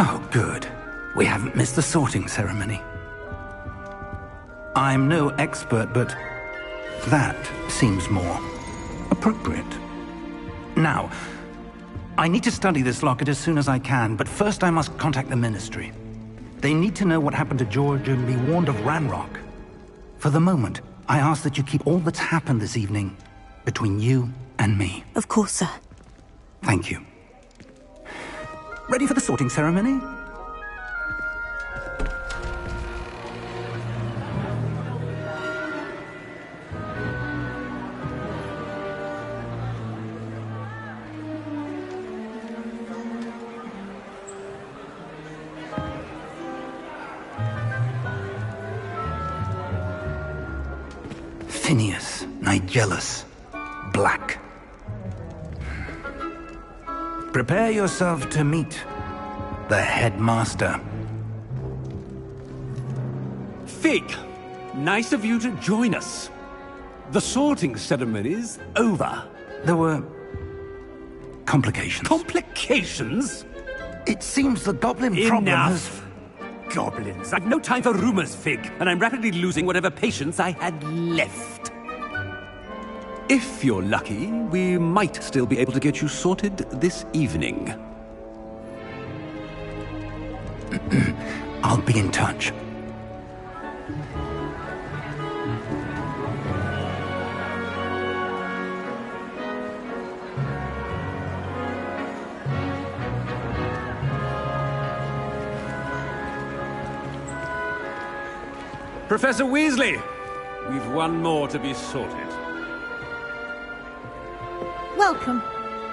Oh, good. We haven't missed the sorting ceremony. I'm no expert, but that seems more appropriate. Now, I need to study this locket as soon as I can, but first I must contact the Ministry. They need to know what happened to George and be warned of Ranrock. For the moment, I ask that you keep all that's happened this evening between you and me. Of course, sir. Thank you. Ready for the sorting ceremony? Phineas, Nigellus, Black. Prepare yourself to meet the headmaster. Fig, nice of you to join us. The sorting ceremony's over. There were complications. Complications? It seems the goblin problem has... Enough! Goblins. I've no time for rumors, Fig, and I'm rapidly losing whatever patience I had left. If you're lucky, we might still be able to get you sorted this evening. I'll be in touch. Professor Weasley, we've one more to be sorted. Welcome.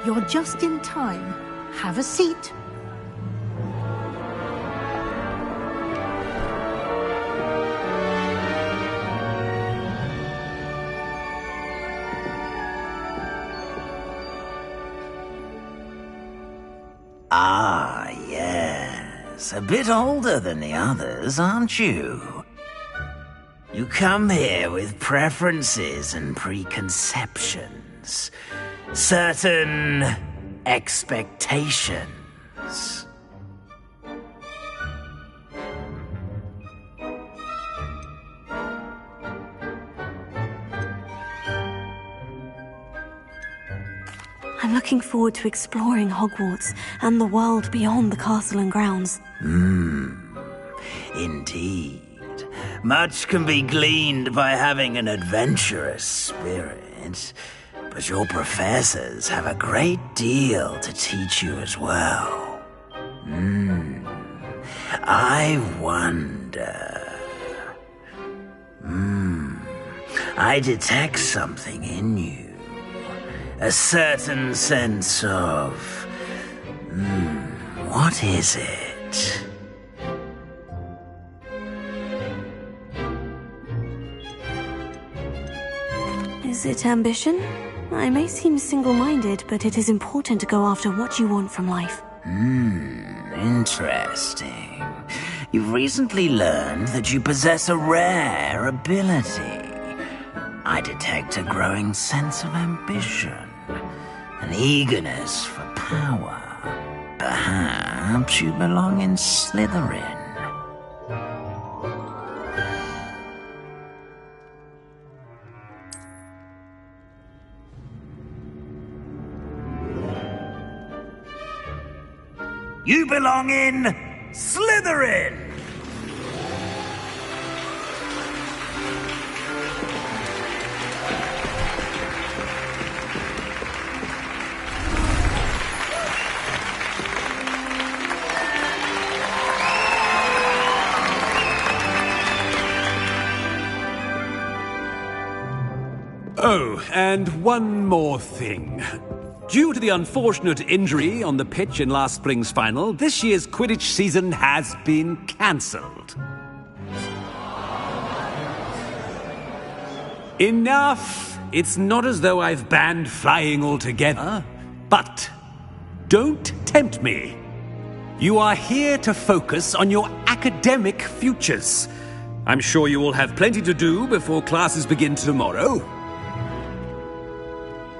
You're just in time. Have a seat. Ah, yes. A bit older than the others, aren't you? You come here with preferences and preconceptions. Certain expectations. I'm looking forward to exploring Hogwarts and the world beyond the castle and grounds. Indeed. Much can be gleaned by having an adventurous spirit, but your professors have a great deal to teach you as well. I wonder... I detect something in you. A certain sense of... what is it? Is it ambition? I may seem single-minded, but it is important to go after what you want from life. Interesting. You've recently learned that you possess a rare ability. I detect a growing sense of ambition, an eagerness for power. Perhaps you belong in Slytherin. You belong in Slytherin! Oh, and one more thing. Due to the unfortunate injury on the pitch in last spring's final, this year's Quidditch season has been cancelled. Enough! It's not as though I've banned flying altogether, but don't tempt me. You are here to focus on your academic futures. I'm sure you will have plenty to do before classes begin tomorrow.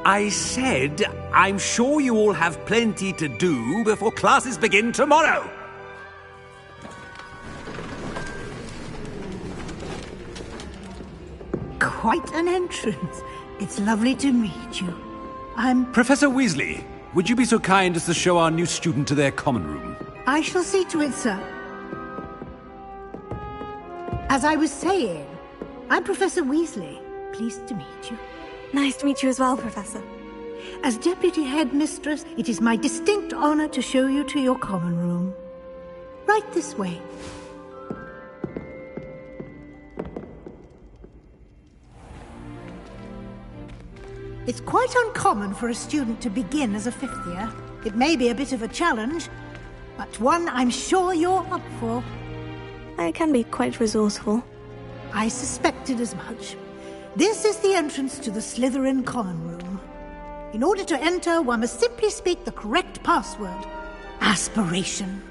I said, I'm sure you all have plenty to do before classes begin tomorrow. quite an entrance. It's lovely to meet you. Professor Weasley, would you be so kind as to show our new student to their common room? I shall see to it, sir. As I was saying, I'm Professor Weasley. Pleased to meet you. Nice to meet you as well, Professor. As Deputy Headmistress, it is my distinct honor to show you to your common room. Right this way. It's quite uncommon for a student to begin as a fifth year. It may be a bit of a challenge, but one I'm sure you're up for. I can be quite resourceful. I suspected as much. This is the entrance to the Slytherin common room. In order to enter, one must simply speak the correct password. Aspiration.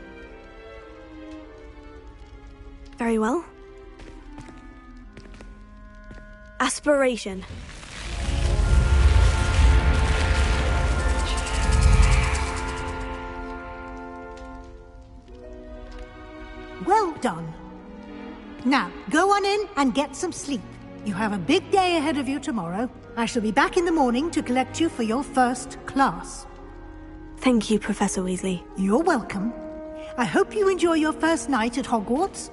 Very well. Aspiration. Well done. Now, go on in and get some sleep. You have a big day ahead of you tomorrow. I shall be back in the morning to collect you for your first class. Thank you, Professor Weasley. You're welcome. I hope you enjoy your first night at Hogwarts.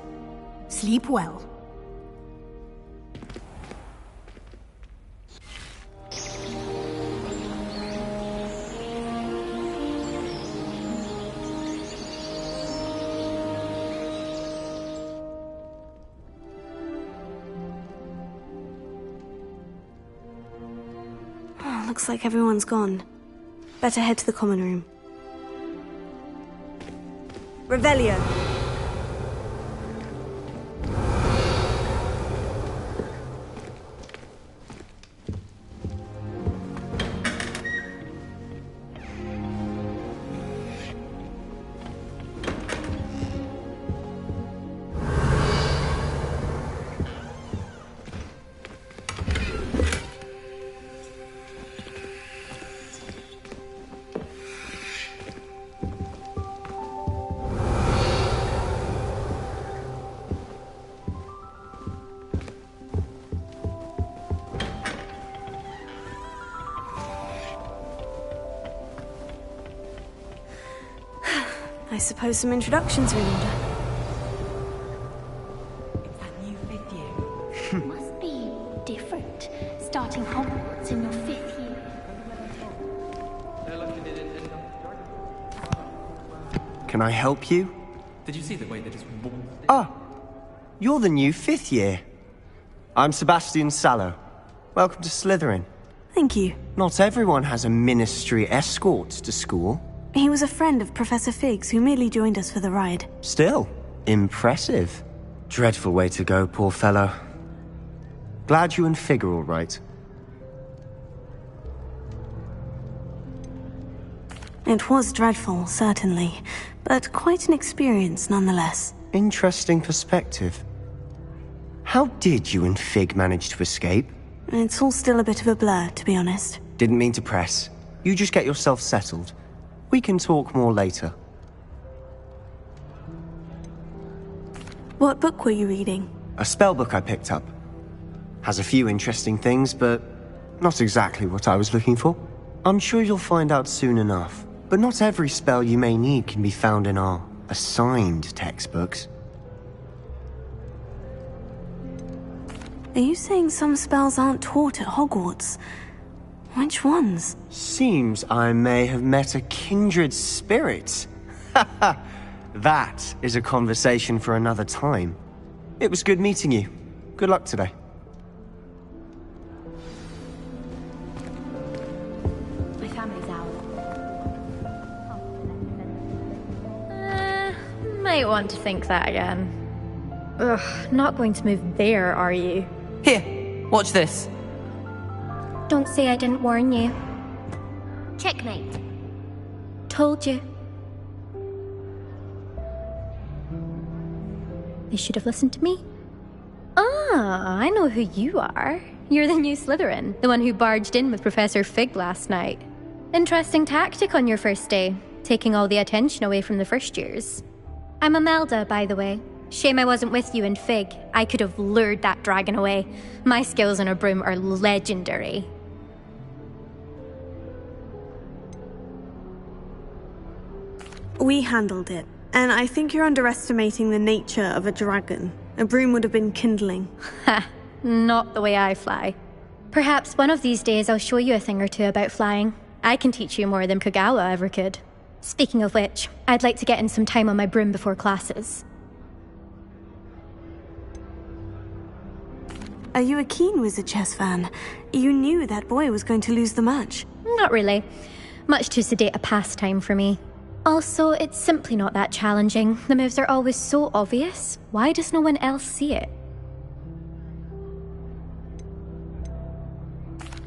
Sleep well. Looks like everyone's gone. Better head to the common room. Revelio. I suppose some introductions are in order. It's that new fifth year. Must be different, starting Hogwarts in your fifth year. Can I help you? Did you see the way they just... Ah, you're the new fifth year. I'm Sebastian Sallow. Welcome to Slytherin. Thank you. Not everyone has a ministry escort to school. He was a friend of Professor Fig's who merely joined us for the ride. Still, impressive. Dreadful way to go, poor fellow. Glad you and Fig are all right. It was dreadful, certainly, but quite an experience nonetheless. Interesting perspective. How did you and Fig manage to escape? It's all still a bit of a blur, to be honest. Didn't mean to press. You just get yourself settled. We can talk more later. What book were you reading? A spell book I picked up. Has a few interesting things, but not exactly what I was looking for. I'm sure you'll find out soon enough. But not every spell you may need can be found in our assigned textbooks. Are you saying some spells aren't taught at Hogwarts? Which ones? Seems I may have met a kindred spirit. That is a conversation for another time. It was good meeting you. Good luck today. My family's out. Might want to think that again. Ugh, not going to move there, are you? Here, watch this. Don't say I didn't warn you. Checkmate. Told you. They should have listened to me. Ah, I know who you are. You're the new Slytherin, the one who barged in with Professor Fig last night. Interesting tactic on your first day, taking all the attention away from the first years. I'm Imelda, by the way. Shame I wasn't with you in Fig. I could have lured that dragon away. My skills on a broom are legendary. We handled it, and I think you're underestimating the nature of a dragon. A broom would have been kindling. Ha! Not the way I fly. Perhaps one of these days I'll show you a thing or two about flying. I can teach you more than Kogawa ever could. Speaking of which, I'd like to get in some time on my broom before classes. Are you a keen Wizard Chess fan? You knew that boy was going to lose the match. Not really. Much too sedate a pastime for me. Also, it's simply not that challenging. The moves are always so obvious. Why does no one else see it?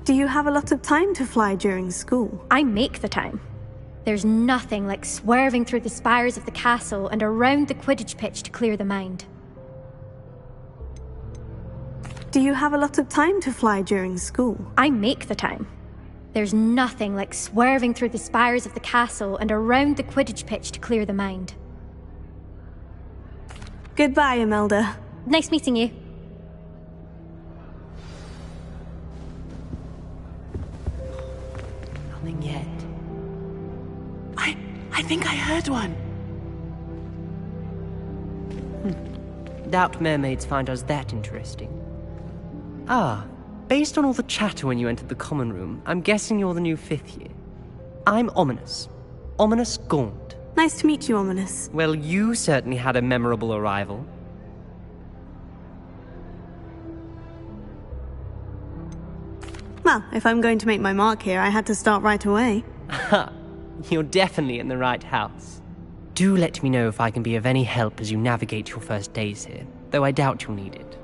Do you have a lot of time to fly during school? I make the time. There's nothing like swerving through the spires of the castle and around the Quidditch pitch to clear the mind. Do you have a lot of time to fly during school? I make the time. There's nothing like swerving through the spires of the castle and around the Quidditch pitch to clear the mind. Goodbye, Imelda. Nice meeting you. Nothing yet. I think I heard one. Doubt mermaids find us that interesting. Ah, based on all the chatter when you entered the common room, I'm guessing you're the new 5th year. I'm Ominous. Ominous Gaunt. Nice to meet you, Ominous. Well, you certainly had a memorable arrival. Well, if I'm going to make my mark here, I had to start right away. Ha! You're definitely in the right house. Do let me know if I can be of any help as you navigate your first days here, though I doubt you'll need it.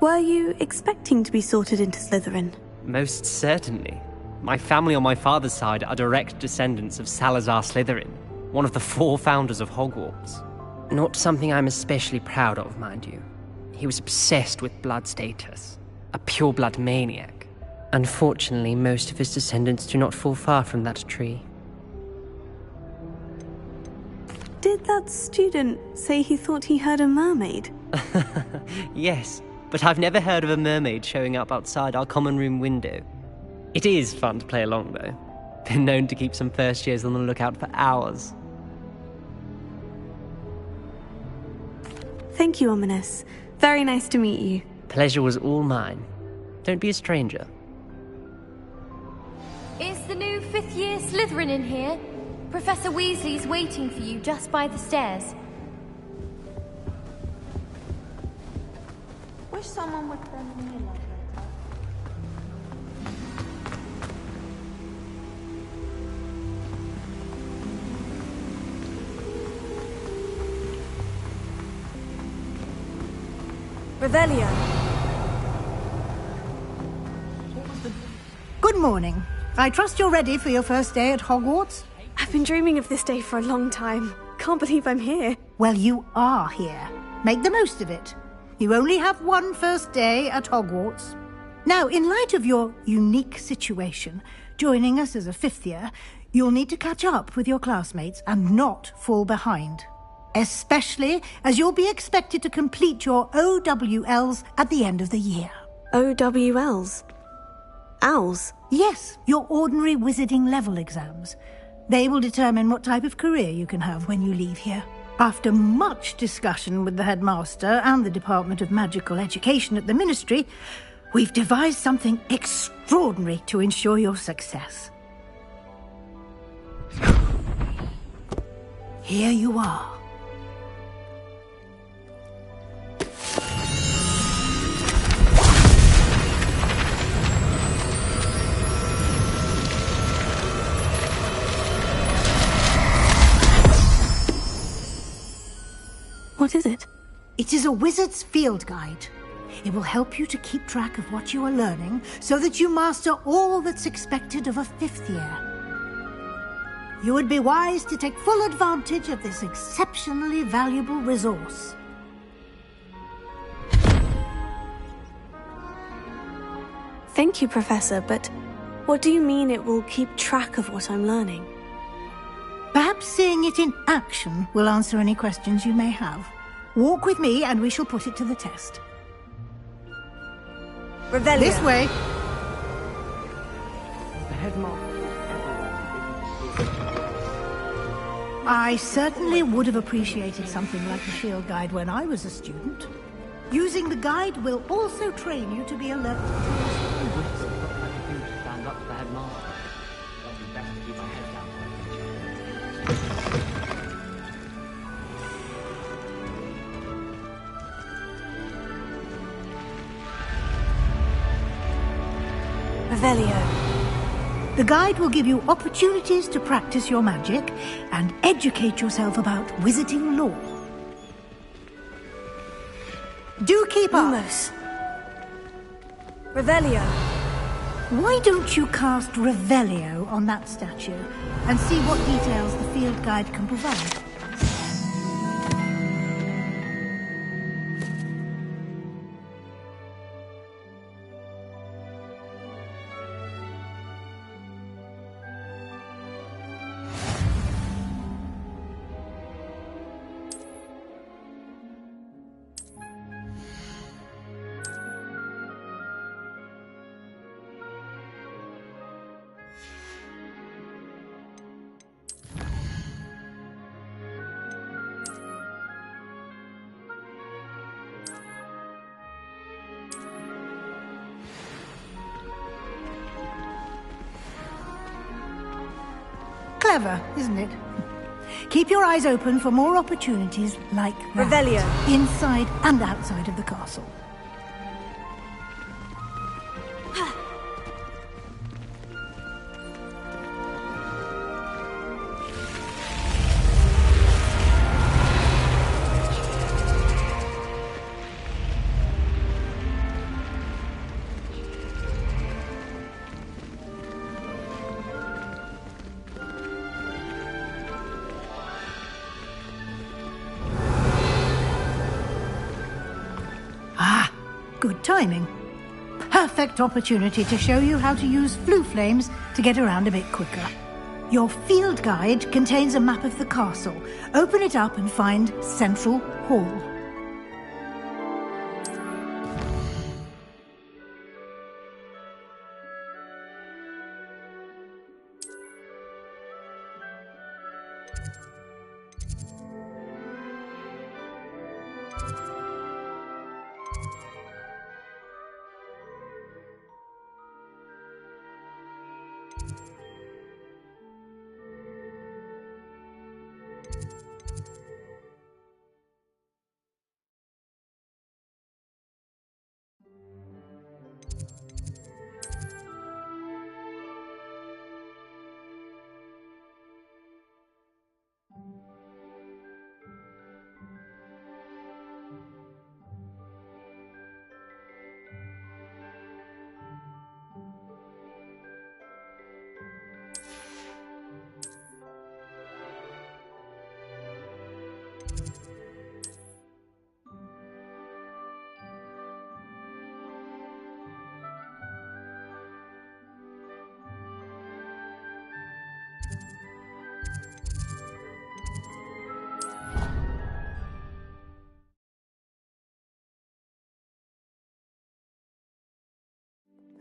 Were you expecting to be sorted into Slytherin? Most certainly. My family on my father's side are direct descendants of Salazar Slytherin, one of the 4 founders of Hogwarts. Not something I'm especially proud of, mind you. He was obsessed with blood status, a pure-blood maniac. Unfortunately, most of his descendants do not fall far from that tree. Did that student say he thought he heard a mermaid? Yes, but I've never heard of a mermaid showing up outside our common room window. It is fun to play along, though. Been known to keep some first years on the lookout for hours. Thank you, Ominous. Very nice to meet you. Pleasure was all mine. Don't be a stranger. Is the new 5th year Slytherin in here? Professor Weasley's waiting for you just by the stairs. Wish someone would send me a love letter. Revelio. Good morning. I trust you're ready for your first day at Hogwarts? I've been dreaming of this day for a long time. Can't believe I'm here. Well, you are here. Make the most of it. You only have one first day at Hogwarts. Now, in light of your unique situation, joining us as a 5th year, you'll need to catch up with your classmates and not fall behind. Especially as you'll be expected to complete your OWLs at the end of the year. OWLs? Owls? Yes, your ordinary wizarding level exams. They will determine what type of career you can have when you leave here. After much discussion with the headmaster and the Department of Magical Education at the Ministry, we've devised something extraordinary to ensure your success. Here you are. What is it? It is a wizard's field guide. It will help you to keep track of what you are learning so that you master all that's expected of a 5th year. You would be wise to take full advantage of this exceptionally valuable resource. Thank you, Professor, but what do you mean it will keep track of what I'm learning? Perhaps Perhaps seeing it in action will answer any questions you may have. Walk with me and we shall put it to the test. Revelio. This way. The headmaster. I certainly would have appreciated something like a field guide when I was a student. Using the guide will also train you to be alert to Stand up to the headmaster. That'd be best to keep my head down. Revelio. The guide will give you opportunities to practice your magic and educate yourself about wizarding lore. Do keep up. Lumos. Revelio. Why don't you cast Revelio on that statue and see what details the field guide can provide? Clever, isn't it? Keep your eyes open for more opportunities like that. Revelio. Inside and outside of the castle. Good timing. Perfect opportunity to show you how to use flue flames to get around a bit quicker. Your field guide contains a map of the castle. Open it up and find Central Hall.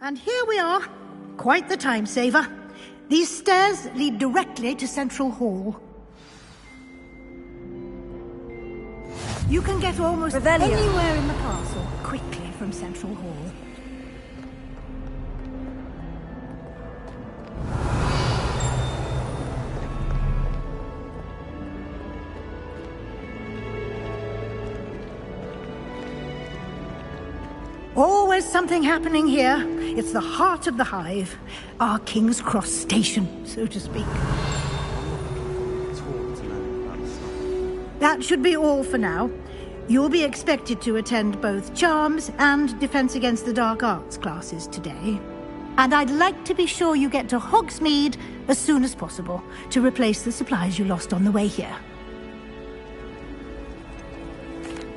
And here we are. Quite the time saver. These stairs lead directly to Central Hall. You can get almost anywhere in the castle quickly from Central Hall. Always something happening here. It's the heart of the hive. Our King's Cross station, so to speak. That should be all for now. You'll be expected to attend both Charms and Defense Against the Dark Arts classes today. And I'd like to be sure you get to Hogsmeade as soon as possible to replace the supplies you lost on the way here.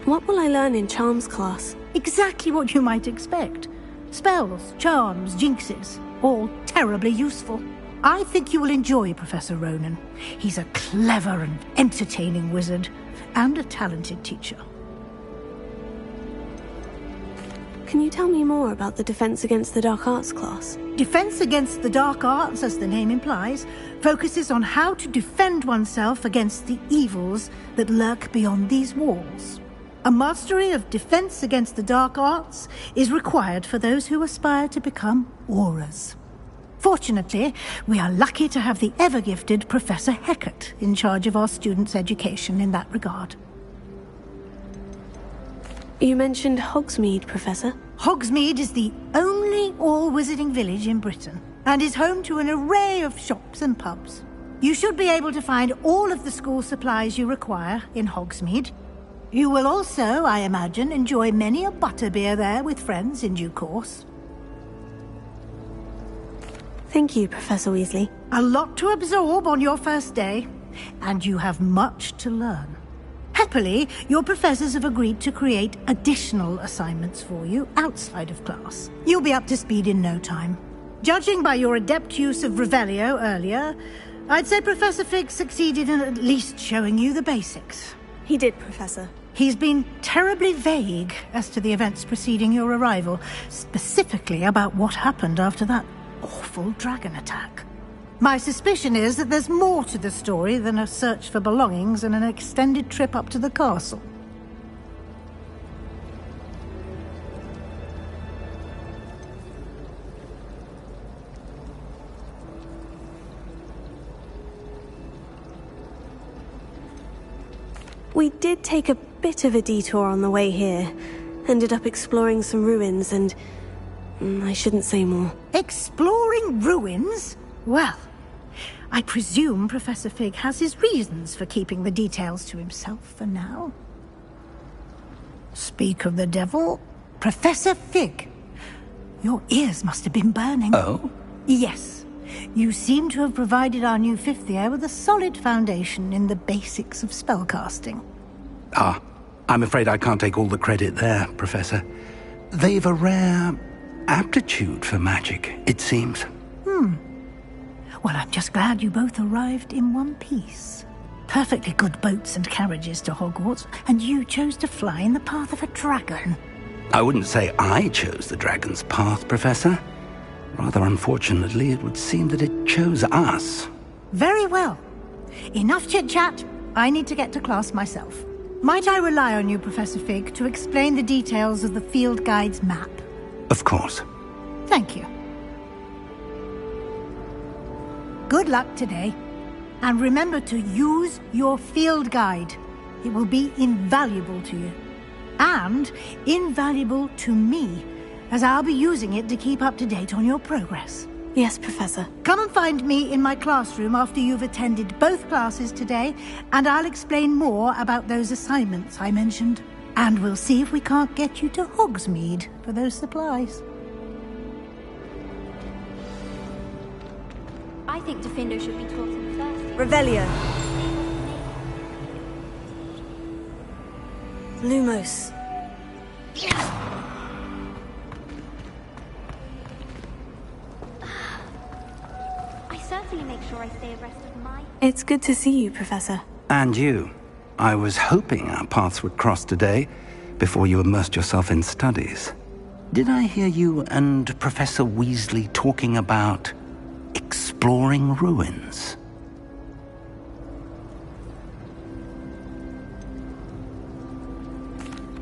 What will I learn in Charms class? Exactly what you might expect. Spells, charms, jinxes, all terribly useful. I think you will enjoy Professor Ronan. He's a clever and entertaining wizard, and a talented teacher. Can you tell me more about the Defense Against the Dark Arts class? Defense Against the Dark Arts, as the name implies, focuses on how to defend oneself against the evils that lurk beyond these walls. A mastery of Defense Against the Dark Arts is required for those who aspire to become auras. Fortunately, we are lucky to have the ever-gifted Professor Hecat in charge of our students' education in that regard. You mentioned Hogsmeade, Professor. Hogsmeade is the only all-wizarding village in Britain, and is home to an array of shops and pubs. You should be able to find all of the school supplies you require in Hogsmeade. You will also, I imagine, enjoy many a butterbeer there with friends in due course. Thank you, Professor Weasley. A lot to absorb on your first day, and you have much to learn. Happily, your professors have agreed to create additional assignments for you outside of class. You'll be up to speed in no time. Judging by your adept use of Revelio earlier, I'd say Professor Fig succeeded in at least showing you the basics. He did, Professor. He's been terribly vague as to the events preceding your arrival, specifically about what happened after that awful dragon attack. My suspicion is that there's more to the story than a search for belongings and an extended trip up to the castle. We did take a bit of a detour on the way here. Ended up exploring some ruins and... I shouldn't say more. Exploring ruins? Well, I presume Professor Fig has his reasons for keeping the details to himself for now. Speak of the devil, Professor Fig. Your ears must have been burning. Oh? Yes. You seem to have provided our new fifth year with a solid foundation in the basics of spellcasting. Ah, I'm afraid I can't take all the credit there, Professor. They've a rare aptitude for magic, it seems. Well, I'm just glad you both arrived in one piece. Perfectly good boats and carriages to Hogwarts, and you chose to fly in the path of a dragon. I wouldn't say I chose the dragon's path, Professor. Rather unfortunately, it would seem that it chose us. Very well. Enough chit-chat. I need to get to class myself. Might I rely on you, Professor Fig, to explain the details of the field guide's map? Of course. Thank you. Good luck today. And remember to use your field guide. It will be invaluable to you. And invaluable to me, as I'll be using it to keep up to date on your progress. Yes, Professor. Come and find me in my classroom after you've attended both classes today, and I'll explain more about those assignments I mentioned. And we'll see if we can't get you to Hogsmeade for those supplies. I think Defendo should be taught him first. Revelio. Lumos. I certainly make sure I stay abreast of my... It's good to see you, Professor. And you. I was hoping our paths would cross today, before you immersed yourself in studies. Did I hear you and Professor Weasley talking about exploring ruins?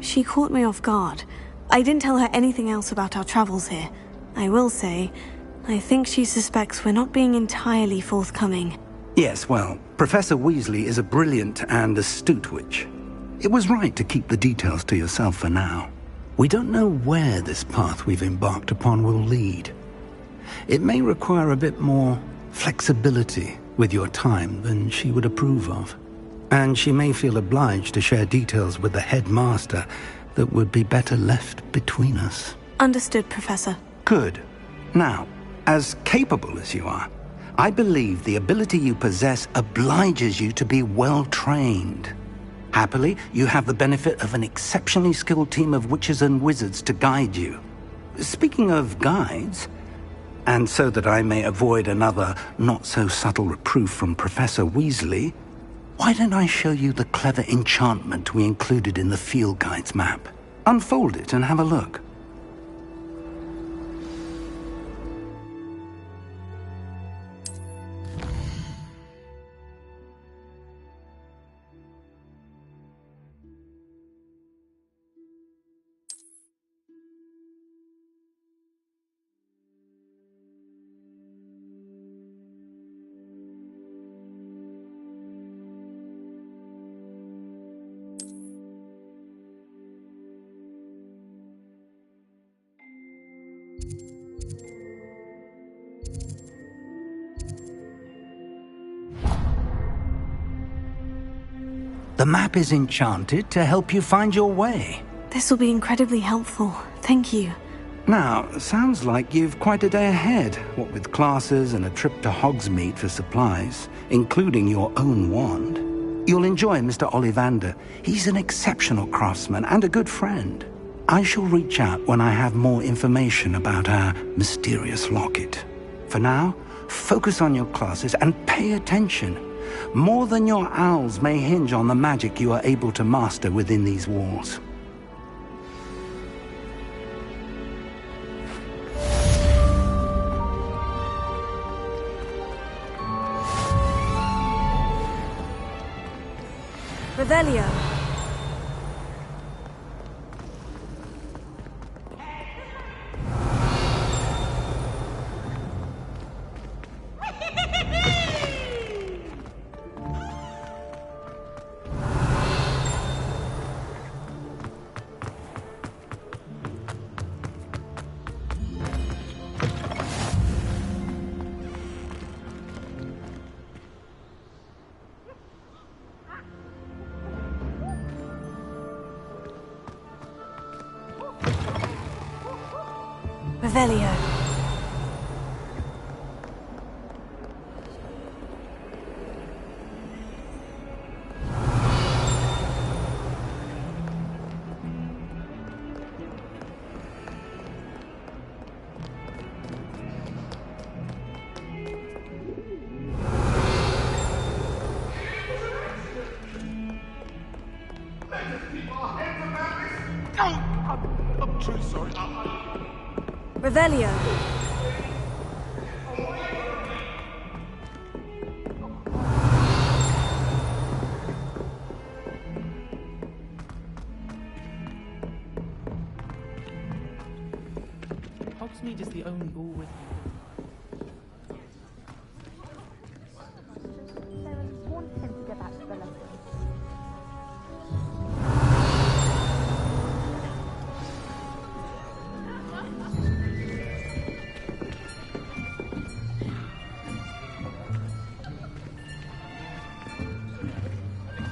She caught me off guard. I didn't tell her anything else about our travels here. I will say, I think she suspects we're not being entirely forthcoming. Yes, well, Professor Weasley is a brilliant and astute witch. It was right to keep the details to yourself for now. We don't know where this path we've embarked upon will lead. It may require a bit more flexibility with your time than she would approve of. And she may feel obliged to share details with the headmaster that would be better left between us. Understood, Professor. Good. Now, as capable as you are, I believe the ability you possess obliges you to be well-trained. Happily, you have the benefit of an exceptionally skilled team of witches and wizards to guide you. Speaking of guides, And so that I may avoid another not-so-subtle reproof from Professor Weasley, why don't I show you the clever enchantment we included in the field guide's map? Unfold it and have a look. The map is enchanted to help you find your way. This will be incredibly helpful. Thank you. Now, sounds like you've quite a day ahead, what with classes and a trip to Hogsmeade for supplies, including your own wand. You'll enjoy Mr. Ollivander. He's an exceptional craftsman and a good friend. I shall reach out when I have more information about our mysterious locket. For now, focus on your classes and pay attention. More than your owls may hinge on the magic you are able to master within these walls. Revelio. Revelio. I'm truly sorry. Revelio. Hogsmeade is the only ball with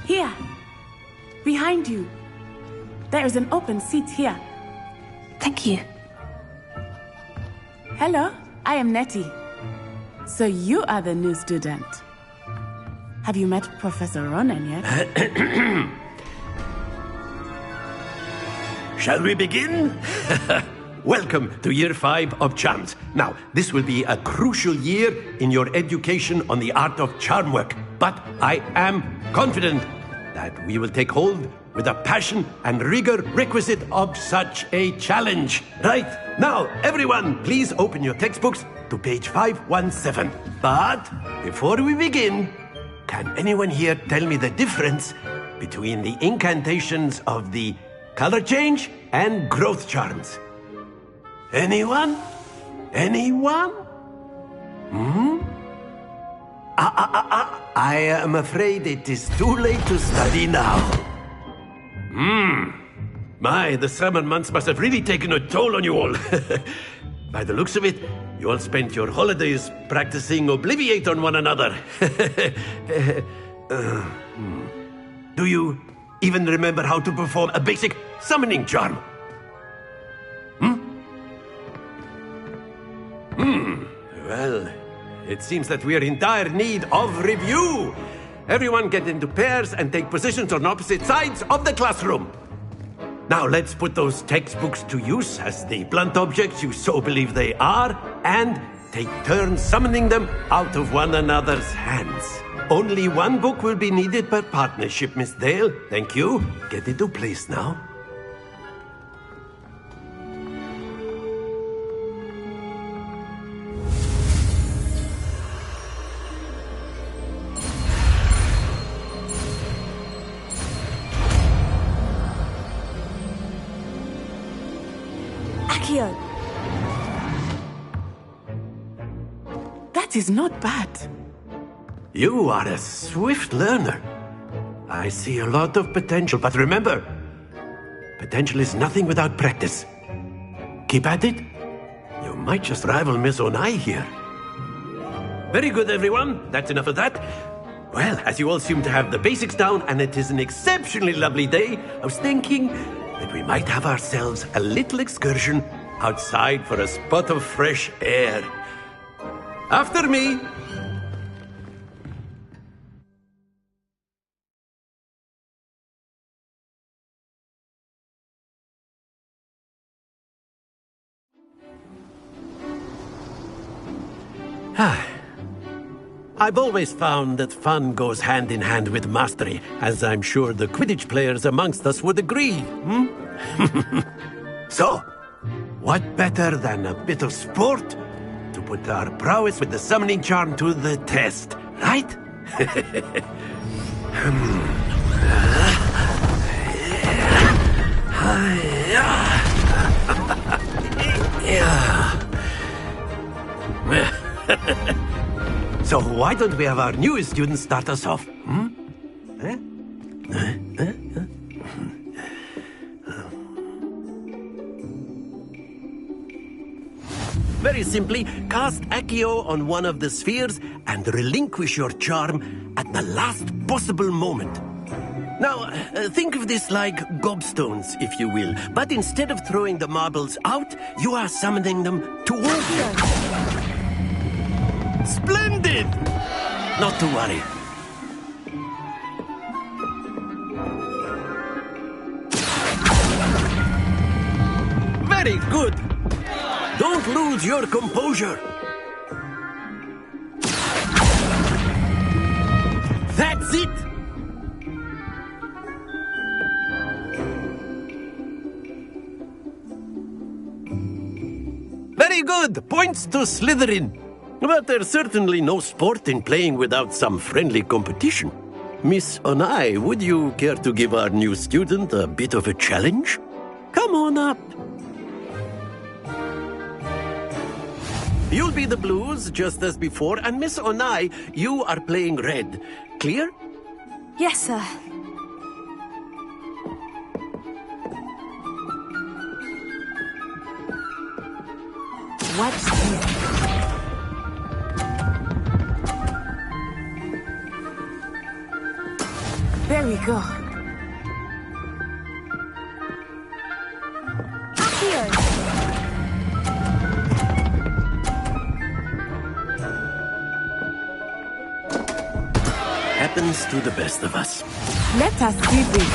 Here! Behind you! There is an open seat here. Thank you. Hello, I am Nettie. So you are the new student. Have you met Professor Ronan yet? Shall we begin? Welcome to Year 5 of Charms. Now, this will be a crucial year in your education on the art of charm work, but I am confident that we will take hold with the passion and rigor requisite of such a challenge. Right, now, everyone, please open your textbooks to page 517. But before we begin, can anyone here tell me the difference between the incantations of the color change and growth charms? Anyone? Anyone? I am afraid it is too late to study now. My, the summer months must have really taken a toll on you all. By the looks of it, you all spent your holidays practicing Obliviate on one another. Do you even remember how to perform a basic summoning charm? Well, it seems that we are in dire need of review. Everyone get into pairs and take positions on opposite sides of the classroom. Now let's put those textbooks to use as the blunt objects you so believe they are, and take turns summoning them out of one another's hands. Only one book will be needed per partnership, Miss Dale. Thank you. Get into place now. Accio! That is not bad. You are a swift learner. I see a lot of potential, but remember, potential is nothing without practice. Keep at it. You might just rival Miss Onai here. Very good, everyone. That's enough of that. Well, as you all seem to have the basics down, and it is an exceptionally lovely day, I was thinking that we might have ourselves a little excursion outside for a spot of fresh air. After me! I've always found that fun goes hand in hand with mastery, as I'm sure the Quidditch players amongst us would agree. So, what better than a bit of sport to put our prowess with the summoning charm to the test, right? So why don't we have our newest student start us off? Very simply, cast Accio on one of the spheres and relinquish your charm at the last possible moment. Now, think of this like gobstones, if you will, but instead of throwing the marbles out, you are summoning them towards you. Splendid! Not to worry. Very good. Don't lose your composure. That's it. Very good. Points to Slytherin. But there's certainly no sport in playing without some friendly competition. Miss Onai, would you care to give our new student a bit of a challenge? Come on up. You'll be the blues, just as before, and Miss Onai, you are playing red. Clear? Yes, sir. Watch this. There we go. Happens to the best of us. Let us do this.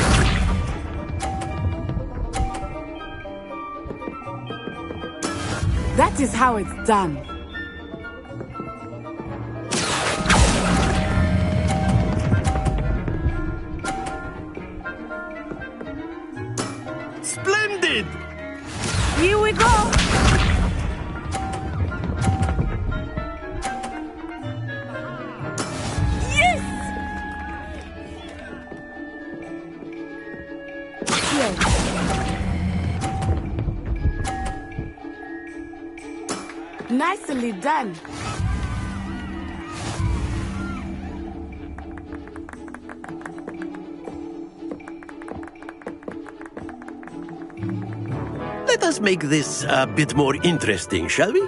That is how it's done. Splendid! Here we go! Yes! Nicely done. Let us make this a bit more interesting, shall we?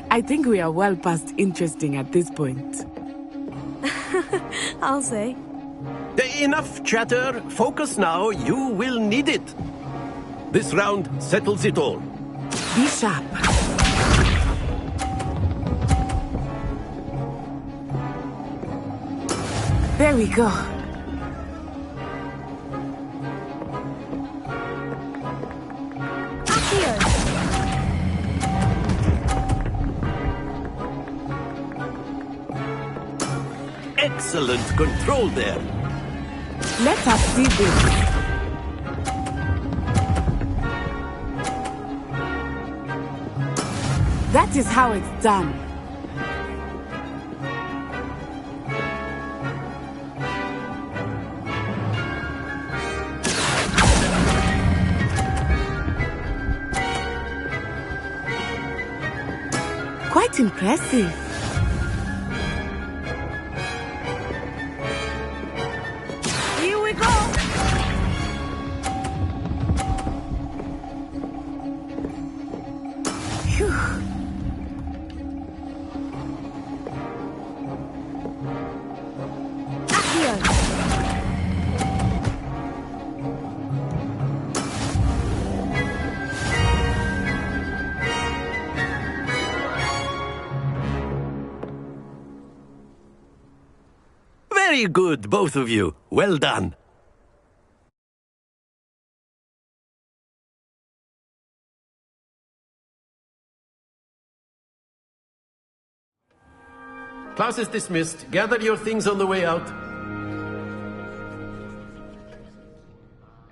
I think we are well past interesting at this point. I'll say. Enough chatter. Focus now. You will need it. This round settles it all. Be sharp. There we go. Excellent control there. Let us see this. That is how it's done. Quite impressive. Here we go! Phew. Very good, both of you. Well done. Class is dismissed. Gather your things on the way out.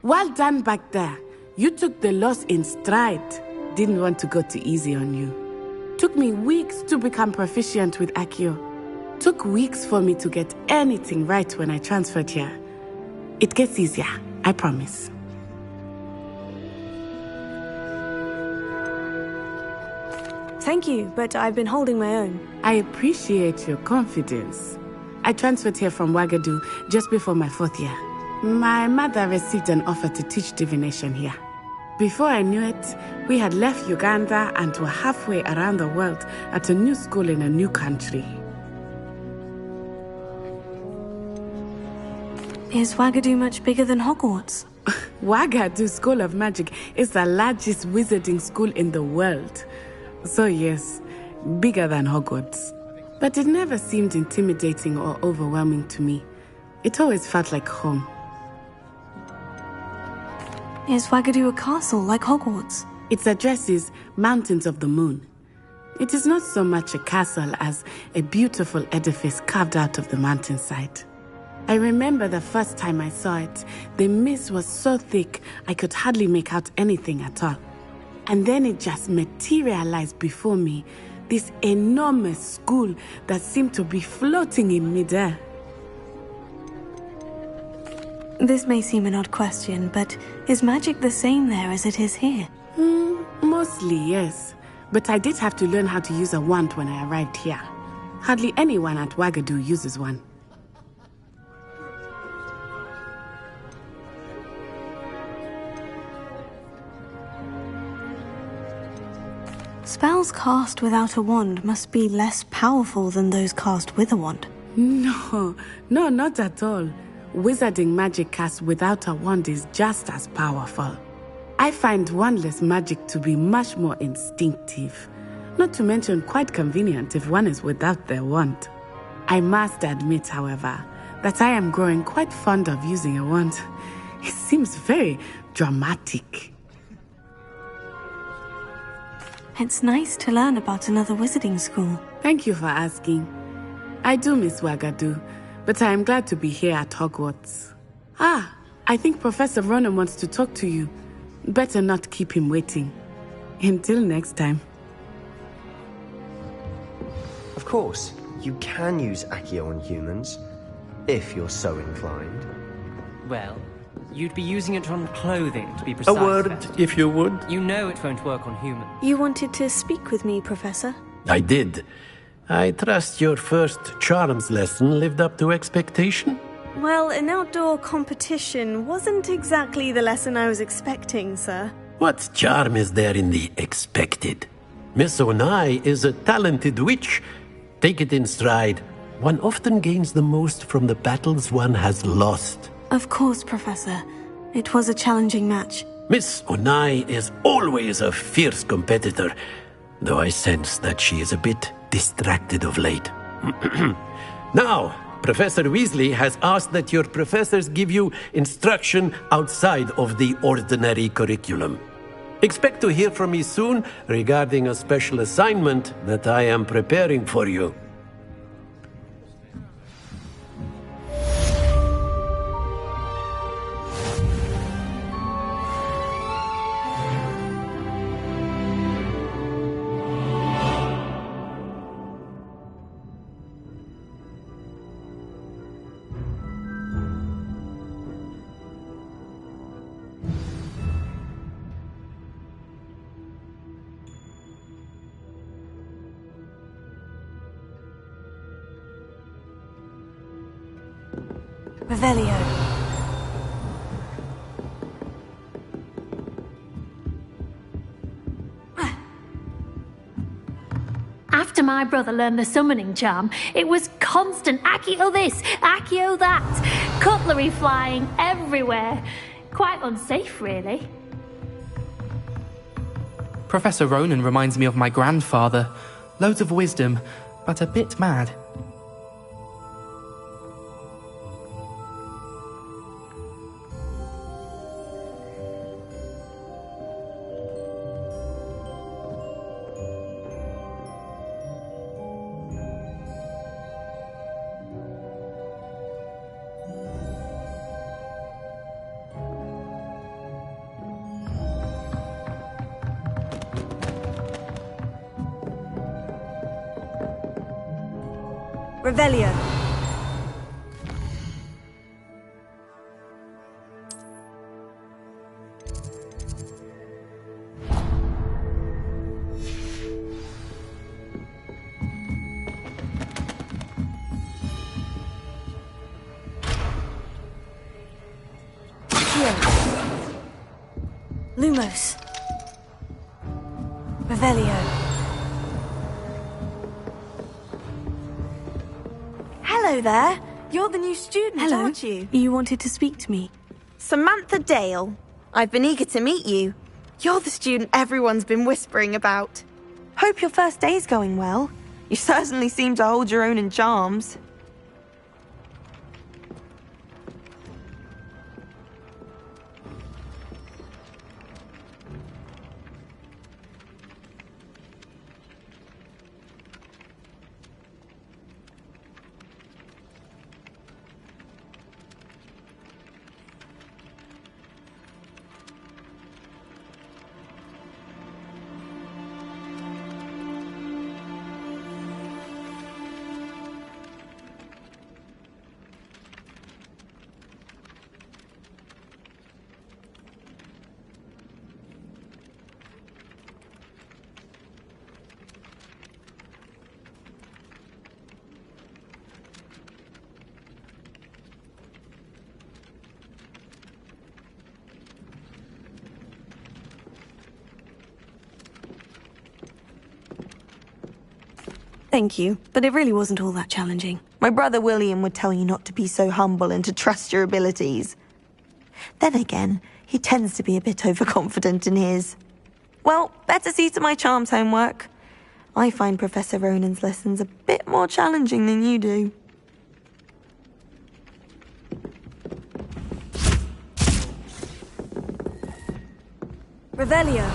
Well done back there. You took the loss in stride. Didn't want to go too easy on you. Took me weeks to become proficient with Accio. Took weeks for me to get anything right when I transferred here. It gets easier, I promise. Thank you, but I've been holding my own. I appreciate your confidence. I transferred here from Wagadu just before my 4th year. My mother received an offer to teach divination here. Before I knew it, we had left Uganda and were halfway around the world at a new school in a new country. Is Wagadu much bigger than Hogwarts? Wagadu School of Magic is the largest wizarding school in the world. So yes, bigger than Hogwarts. But it never seemed intimidating or overwhelming to me. It always felt like home. Is Wagadu a castle like Hogwarts? Its address is Mountains of the Moon. It is not so much a castle as a beautiful edifice carved out of the mountainside. I remember the first time I saw it, the mist was so thick I could hardly make out anything at all. And then it just materialized before me, this enormous school that seemed to be floating in midair. This may seem an odd question, but is magic the same there as it is here? Mostly, yes. But I did have to learn how to use a wand when I arrived here. Hardly anyone at Wagadu uses one. Spells cast without a wand must be less powerful than those cast with a wand. No, not at all. Wizarding magic cast without a wand is just as powerful. I find wandless magic to be much more instinctive. Not to mention quite convenient if one is without their wand. I must admit, however, that I am growing quite fond of using a wand. It seems very dramatic. It's nice to learn about another wizarding school. Thank you for asking. I do miss Wagadu, but I am glad to be here at Hogwarts. I think Professor Ronan wants to talk to you. Better not keep him waiting. Until next time. Of course, you can use Accio on humans, if you're so inclined. Well, you'd be using it on clothing, to be precise. A word, if you would. You know it won't work on humans. You wanted to speak with me, Professor? I did. I trust your first charms lesson lived up to expectation? Well, an outdoor competition wasn't exactly the lesson I was expecting, sir. What charm is there in the expected? Miss Onai is a talented witch. Take it in stride. One often gains the most from the battles one has lost. Of course, Professor. It was a challenging match. Miss Onai is always a fierce competitor, though I sense that she is a bit distracted of late. Now, Professor Weasley has asked that your professors give you instruction outside of the ordinary curriculum. Expect to hear from me soon regarding a special assignment that I am preparing for you. Revelio. After my brother learned the summoning charm, it was constant Accio this, Accio that. Cutlery flying everywhere. Quite unsafe, really. Professor Ronan reminds me of my grandfather. Loads of wisdom, but a bit mad. Revelio. Lumos. Revelio. Hello there. You're the new student, aren't you? You wanted to speak to me. Samantha Dale. I've been eager to meet you. You're the student everyone's been whispering about. Hope your first day's going well. You certainly seem to hold your own in charms. Thank you, but it really wasn't all that challenging. My brother William would tell you not to be so humble and to trust your abilities. Then again, he tends to be a bit overconfident in his. Well, better see to my charms homework. I find Professor Ronan's lessons a bit more challenging than you do. Revelio.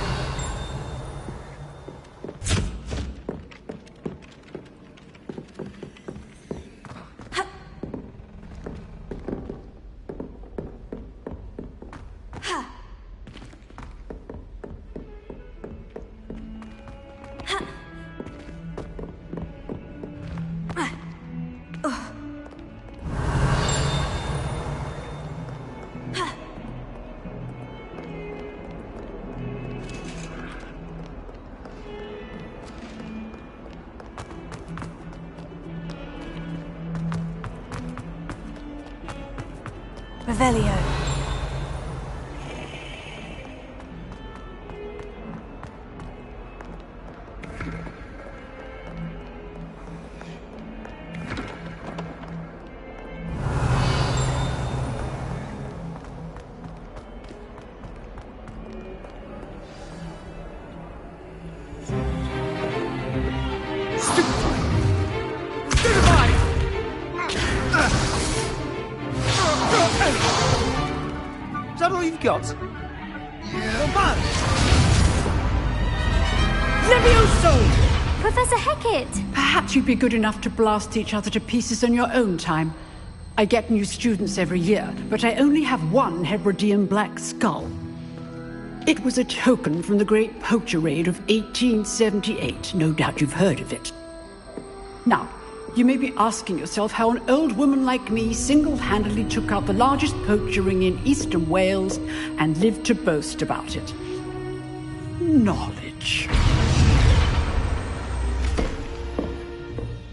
Revelio. Is that all you've got? Levioso! Professor Hecat! Perhaps you'd be good enough to blast each other to pieces on your own time. I get new students every year, but I only have one Hebridean black skull. It was a token from the Great Poacher Raid of 1878. No doubt you've heard of it. Now, you may be asking yourself how an old woman like me single-handedly took out the largest poacher ring in eastern Wales and lived to boast about it. Knowledge.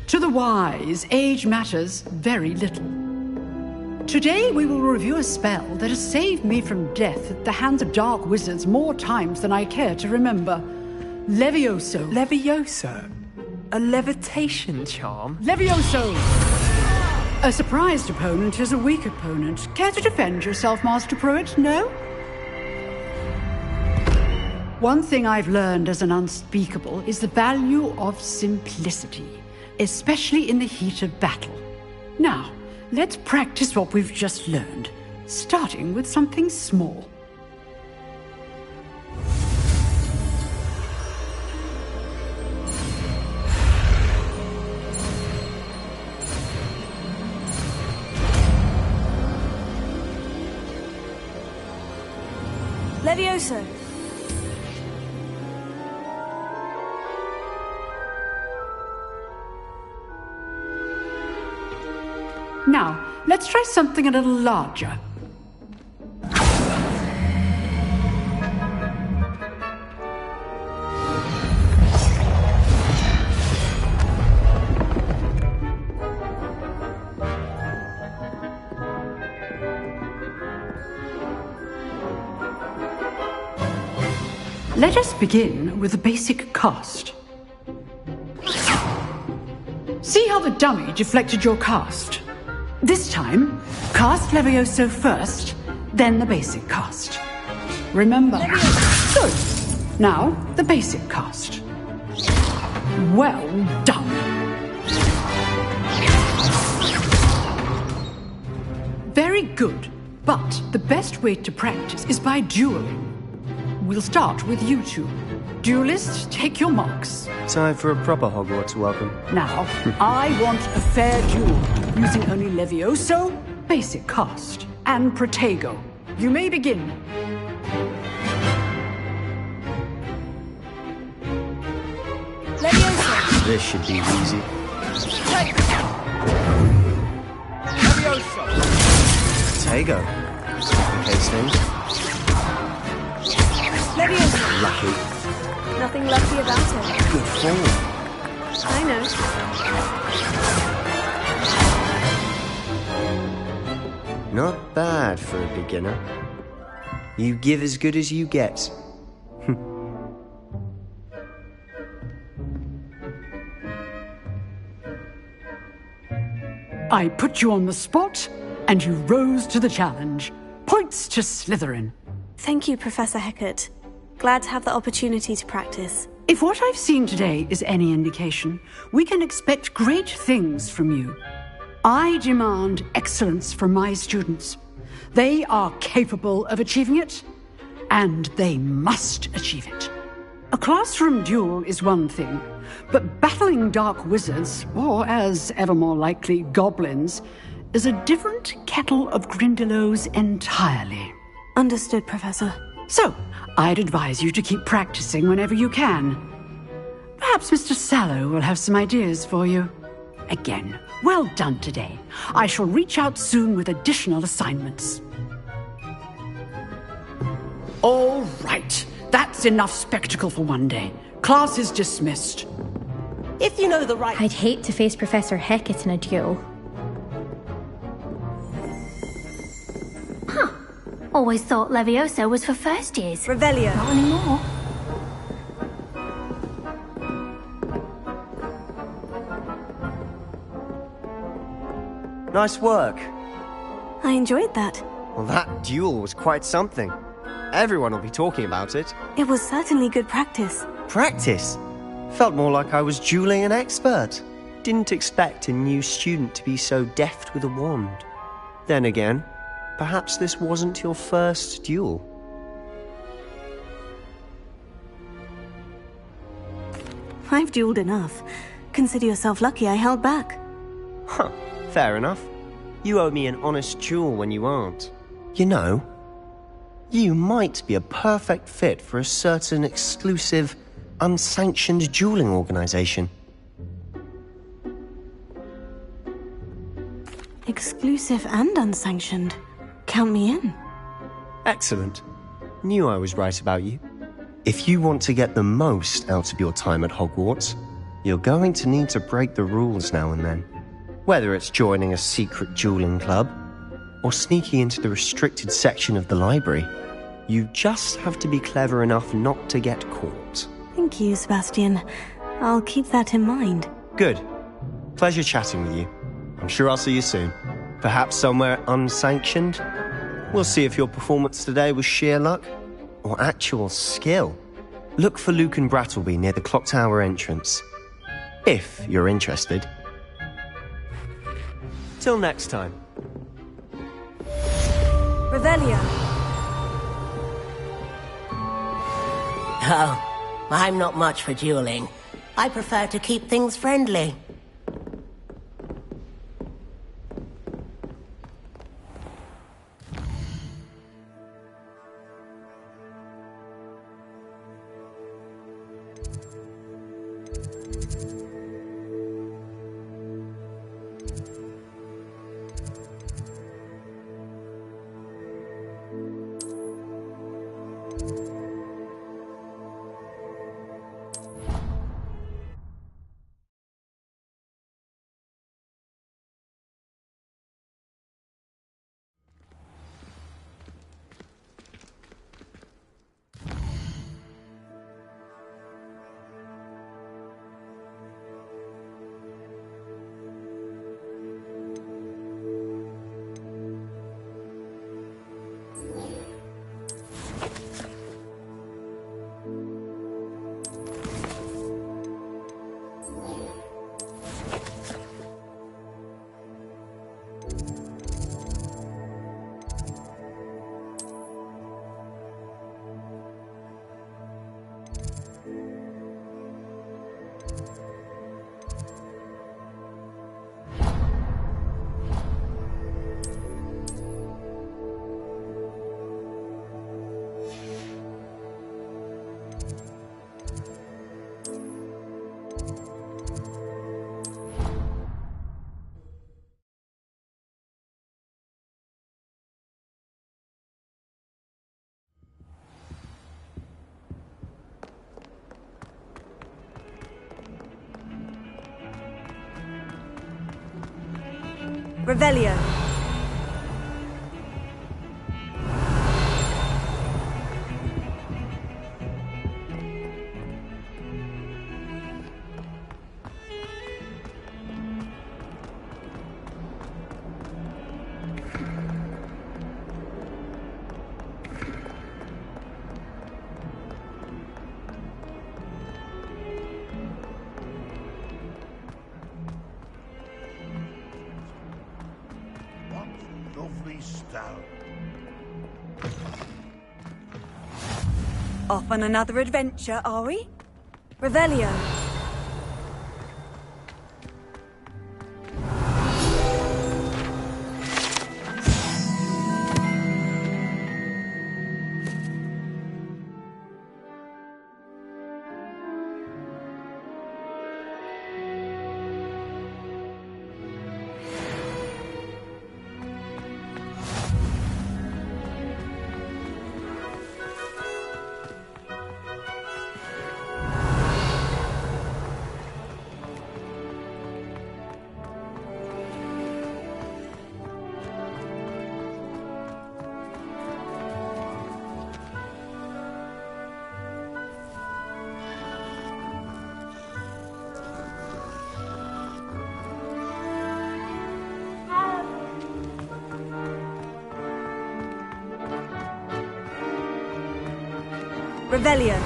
To the wise, age matters very little. Today we will review a spell that has saved me from death at the hands of dark wizards more times than I care to remember. Levioso. Levioso? A levitation charm? Levioso! A surprised opponent is a weak opponent. Care to defend yourself, Master Pruitt? No? One thing I've learned as an unspeakable is the value of simplicity, especially in the heat of battle. Now, let's practice what we've just learned, starting with something small. Levioso. Now, let's try something a little larger. Let us begin with the basic cast. See how the dummy deflected your cast? This time, cast Levioso first, then the basic cast. Remember. Good. Now, the basic cast. Well done. Very good, but the best way to practice is by dueling. We'll start with you two. Duelists, take your marks. Time for a proper Hogwarts welcome. Now, I want a fair duel, using only Levioso, basic cast, and Protego. You may begin. Levioso. This should be easy. Take. Levioso. Protego. Case things. Levioso. Lucky. Nothing lucky about it. Good form. I know. Not bad for a beginner. You give as good as you get. I put you on the spot, and you rose to the challenge. Points to Slytherin. Thank you, Professor Hecat. Glad to have the opportunity to practice. If what I've seen today is any indication, we can expect great things from you. I demand excellence from my students. They are capable of achieving it, and they must achieve it. A classroom duel is one thing, but battling dark wizards, or as ever more likely, goblins, is a different kettle of Grindylows entirely. Understood, Professor. So, I'd advise you to keep practicing whenever you can. Perhaps Mr. Sallow will have some ideas for you. Again, well done today. I shall reach out soon with additional assignments. All right. That's enough spectacle for one day. Class is dismissed. If you know the right... I'd hate to face Professor Hecat in a duel. Huh. Always thought Levioso was for first years. Revelio. Not anymore. Nice work. I enjoyed that. Well, that duel was quite something. Everyone will be talking about it. It was certainly good practice. Practice? Felt more like I was dueling an expert. Didn't expect a new student to be so deft with a wand. Then again, perhaps this wasn't your first duel. I've dueled enough. Consider yourself lucky I held back. Huh, fair enough. You owe me an honest duel when you aren't. You know, you might be a perfect fit for a certain exclusive, unsanctioned dueling organization. Exclusive and unsanctioned. Count me in. Excellent. Knew I was right about you. If you want to get the most out of your time at Hogwarts, you're going to need to break the rules now and then. Whether it's joining a secret dueling club, or sneaking into the restricted section of the library. You just have to be clever enough not to get caught. Thank you, Sebastian. I'll keep that in mind. Good. Pleasure chatting with you. I'm sure I'll see you soon. Perhaps somewhere unsanctioned? We'll see if your performance today was sheer luck or actual skill. Look for Luke and Brattleby near the clock tower entrance. If you're interested. Till next time. Revelio. Oh, I'm not much for dueling. I prefer to keep things friendly. Revelio. Off on another adventure, are we? Revelio. Revelio.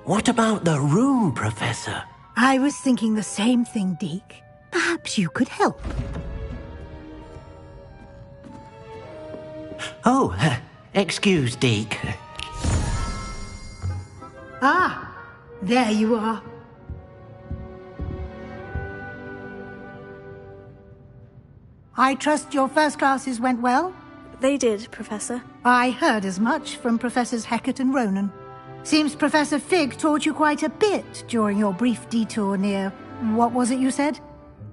What about the room, Professor? I was thinking the same thing, Deke. Perhaps you could help. Oh, excuse, Deke. Ah, there you are. I trust your first classes went well? They did, Professor. I heard as much from Professors Hecat and Ronan. Seems Professor Fig taught you quite a bit during your brief detour near... what was it you said?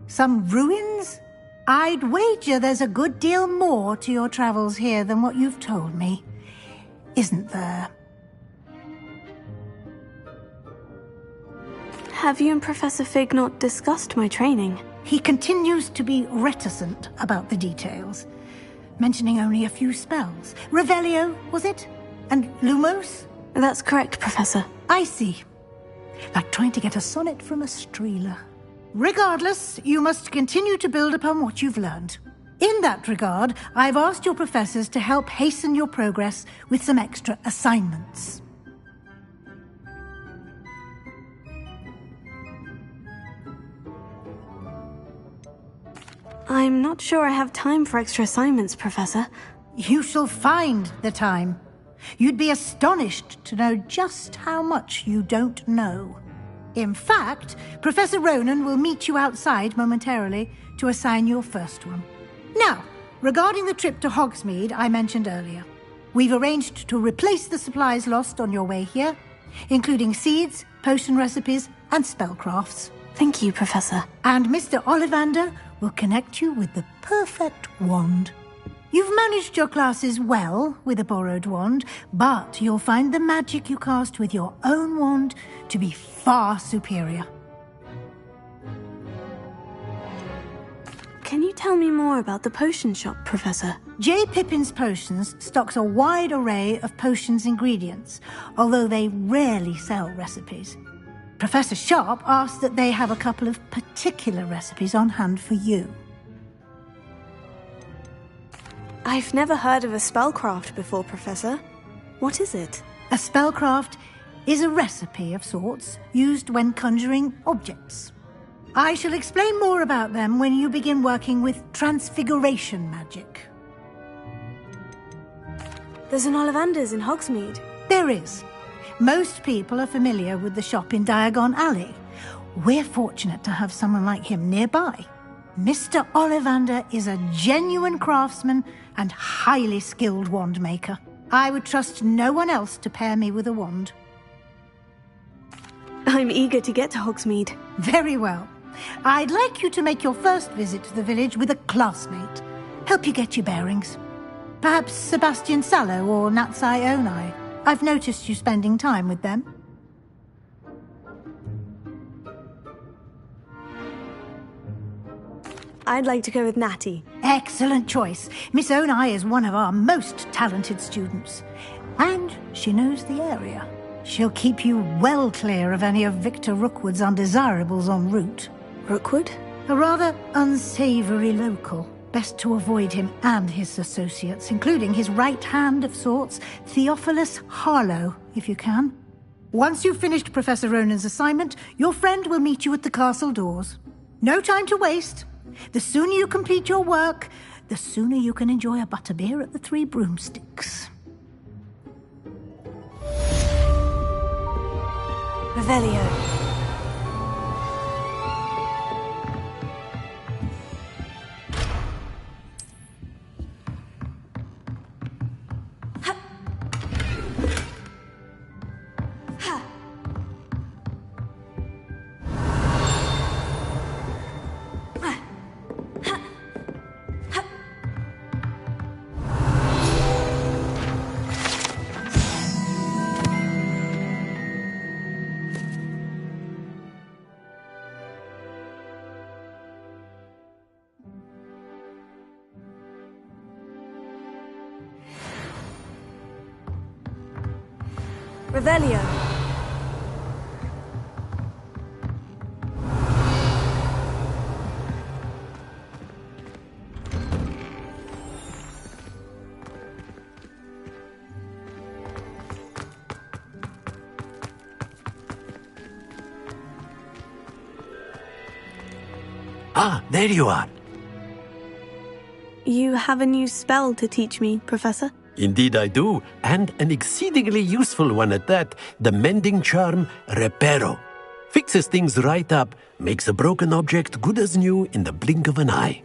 Some ruins? I'd wager there's a good deal more to your travels here than what you've told me. Isn't there? Have you and Professor Fig not discussed my training? He continues to be reticent about the details, mentioning only a few spells. Revelio, was it? And Lumos? That's correct, Professor. I see. Like trying to get a sonnet from a streeler. Regardless, you must continue to build upon what you've learned. In that regard, I've asked your professors to help hasten your progress with some extra assignments. I'm not sure I have time for extra assignments, Professor. You shall find the time. You'd be astonished to know just how much you don't know. In fact, Professor Ronan will meet you outside momentarily to assign your first one. Now, regarding the trip to Hogsmeade I mentioned earlier, we've arranged to replace the supplies lost on your way here, including seeds, potion recipes, and spellcrafts. Thank you, Professor. And Mr. Ollivander will connect you with the perfect wand. You've managed your classes well with a borrowed wand, but you'll find the magic you cast with your own wand to be far superior. Can you tell me more about the potion shop, Professor? J. Pippin's Potions stocks a wide array of potions ingredients, although they rarely sell recipes. Professor Sharp asked that they have a couple of particular recipes on hand for you. I've never heard of a spellcraft before, Professor. What is it? A spellcraft is a recipe of sorts used when conjuring objects. I shall explain more about them when you begin working with transfiguration magic. There's an Ollivander's in Hogsmeade. There is. Most people are familiar with the shop in Diagon Alley. We're fortunate to have someone like him nearby. Mr. Ollivander is a genuine craftsman and highly skilled wand maker. I would trust no one else to pair me with a wand. I'm eager to get to Hogsmeade. Very well. I'd like you to make your first visit to the village with a classmate. Help you get your bearings. Perhaps Sebastian Sallow or Natsai Onai. I've noticed you spending time with them. I'd like to go with Natty. Excellent choice. Miss Onai is one of our most talented students. And she knows the area. She'll keep you well clear of any of Victor Rookwood's undesirables en route. Rookwood? A rather unsavory local. Best to avoid him and his associates, including his right hand of sorts, Theophilus Harlow, if you can. Once you've finished Professor Ronan's assignment, your friend will meet you at the castle doors. No time to waste. The sooner you complete your work, the sooner you can enjoy a butterbeer at the Three Broomsticks. Revelio. Revelio. Ah, there you are. You have a new spell to teach me, Professor? Indeed I do, and an exceedingly useful one at that, the mending charm Reparo. Fixes things right up, makes a broken object good as new in the blink of an eye.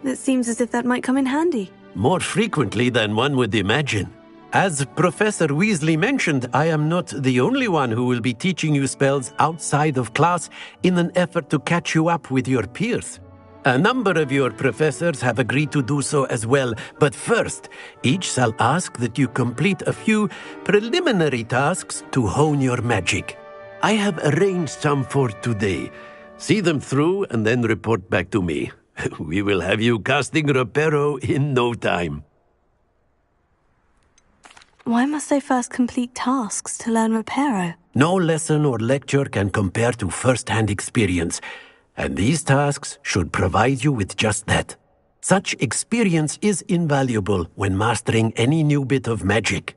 It seems as if that might come in handy. More frequently than one would imagine. As Professor Weasley mentioned, I am not the only one who will be teaching you spells outside of class in an effort to catch you up with your peers. A number of your professors have agreed to do so as well, but first, each shall ask that you complete a few preliminary tasks to hone your magic. I have arranged some for today. See them through and then report back to me. We will have you casting Reparo in no time. Why must I first complete tasks to learn Reparo? No lesson or lecture can compare to first-hand experience, and these tasks should provide you with just that. Such experience is invaluable when mastering any new bit of magic.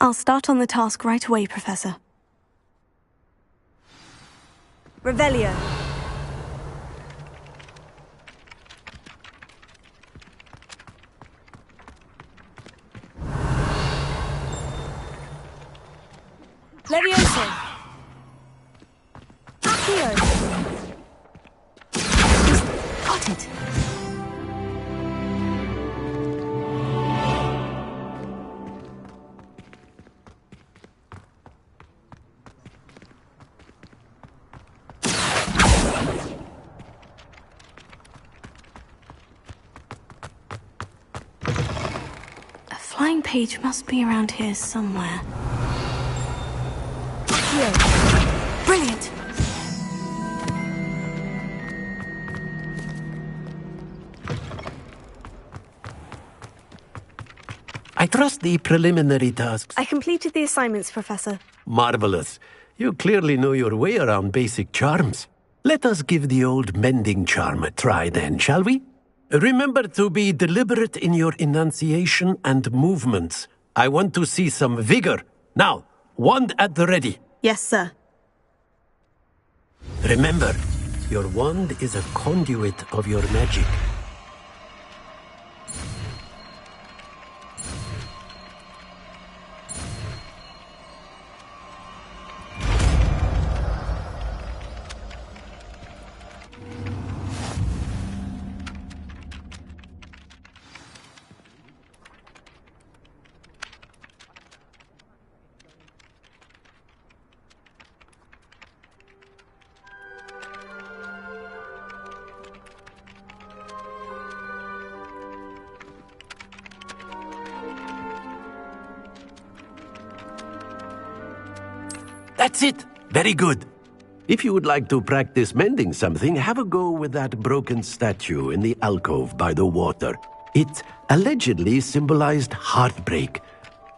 I'll start on the task right away, Professor. Revelio. Levioso. Accio. Got it. A flying page must be around here somewhere. Brilliant! I trust the preliminary tasks. I completed the assignments, Professor. Marvelous. You clearly know your way around basic charms. Let us give the old mending charm a try then, shall we? Remember to be deliberate in your enunciation and movements. I want to see some vigor. Now, wand at the ready. Yes, sir. Remember, your wand is a conduit of your magic. That's it! Very good. If you would like to practice mending something, have a go with that broken statue in the alcove by the water. It allegedly symbolized heartbreak.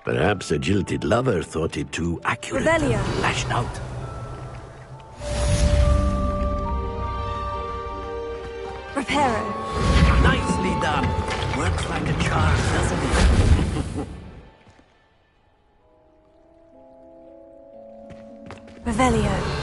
Perhaps a jilted lover thought it too accurate Revelio. and lashed out. Reparo. Nicely done. Works like a charm, doesn't it? Revelio.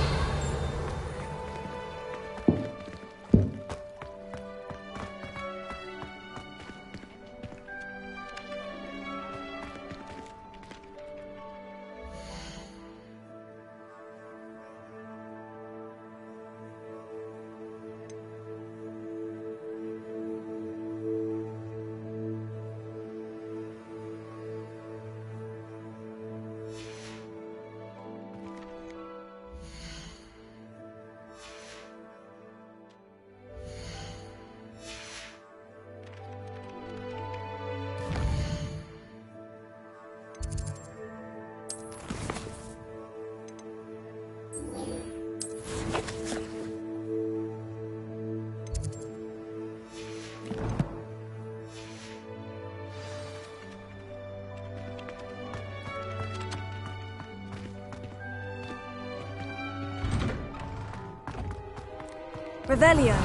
Revelio.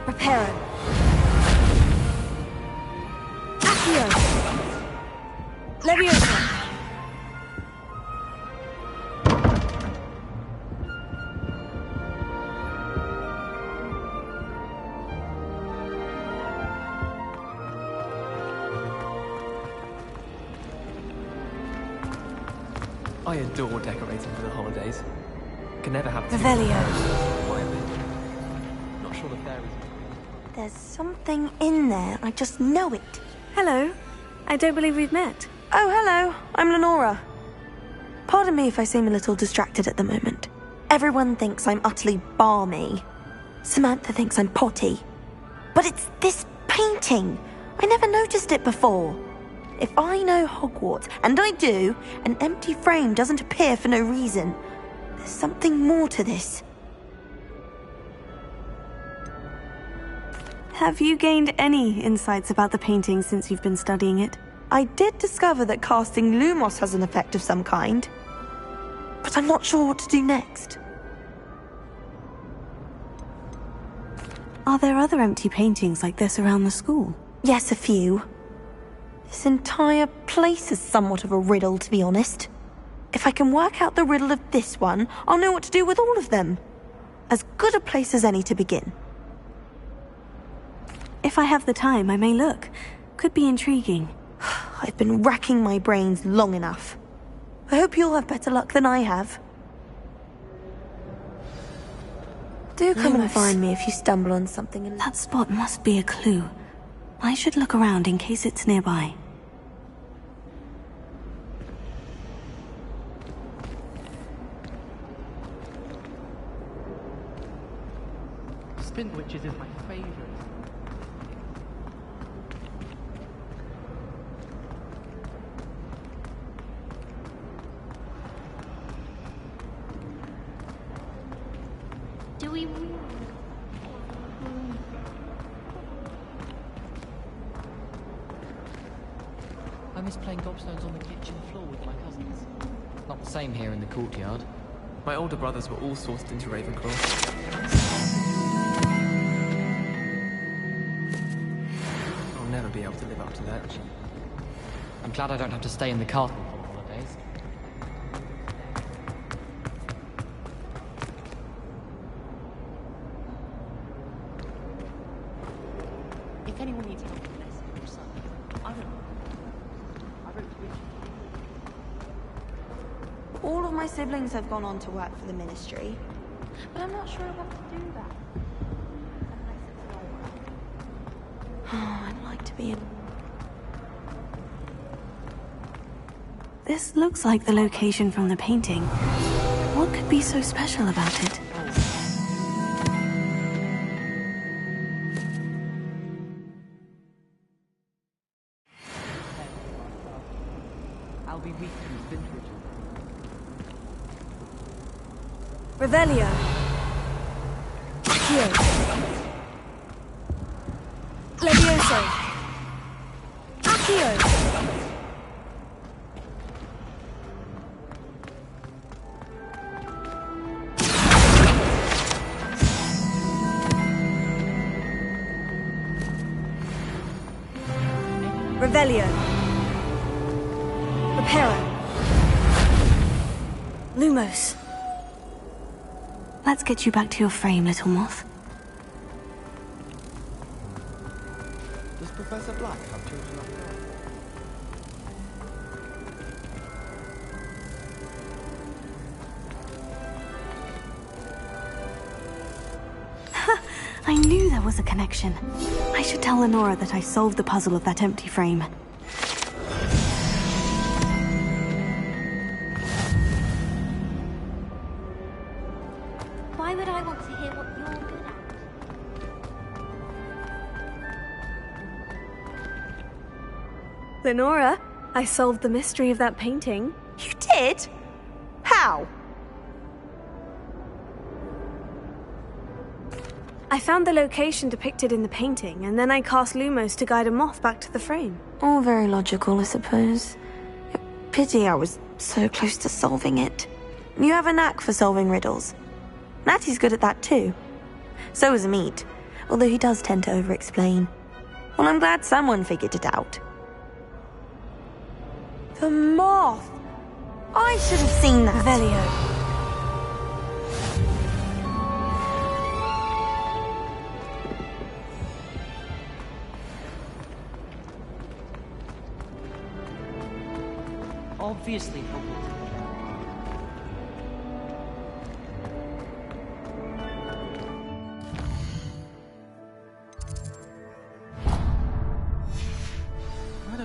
Reparo. Leviosa. I adore decorating for the holidays. Can never have Revelio. Not sure the fairies. There's something in there. I just know it. Hello. I don't believe we've met. Oh, hello. I'm Lenora. Pardon me if I seem a little distracted at the moment. Everyone thinks I'm utterly balmy. Samantha thinks I'm potty. But it's this painting. I never noticed it before. If I know Hogwarts, and I do, an empty frame doesn't appear for no reason. There's something more to this. Have you gained any insights about the painting since you've been studying it? I did discover that casting Lumos has an effect of some kind. But I'm not sure what to do next. Are there other empty paintings like this around the school? Yes, a few. This entire place is somewhat of a riddle, to be honest. If I can work out the riddle of this one, I'll know what to do with all of them. As good a place as any to begin. If I have the time, I may look. Could be intriguing. I've been racking my brains long enough. I hope you'll have better luck than I have. Do come and find me if you stumble on something. That spot must be a clue. I should look around in case it's nearby. Spindwitches is my favorite. Do we... I miss playing gobstones on the kitchen floor with my cousins. Not the same here in the courtyard. My older brothers were all sourced into Ravenclaw. I'll never be able to live up to that. I'm glad I don't have to stay in the castle for the holidays. If anyone needs help with this, your son, I wrote to All of my siblings have gone on to work for the Ministry, but I'm not sure I want to do that. Oh, I'd like to be in... This looks like the location from the painting. What could be so special about it? I'll be weak through Spindwitches. Revelio. Accio. Levioso. Accio. Revelio. Reparo. Lumos. Let's get you back to your frame, little moth. Does Professor Black have children of her own? I knew there was a connection. I should tell Lenora that I solved the puzzle of that empty frame. Why would I want to hear what you're good at? Lenora, I solved the mystery of that painting. You did? How? I found the location depicted in the painting, and then I cast Lumos to guide a moth back to the frame. All very logical, I suppose. Pity I was so close to solving it. You have a knack for solving riddles. Natty's good at that too. So is Amit, although he does tend to over-explain. Well, I'm glad someone figured it out. The moth! I should have seen that. Revelio. Obviously,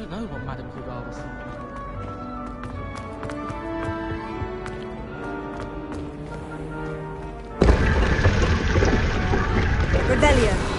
don't know what Madame Cougar was thinking. Revelio.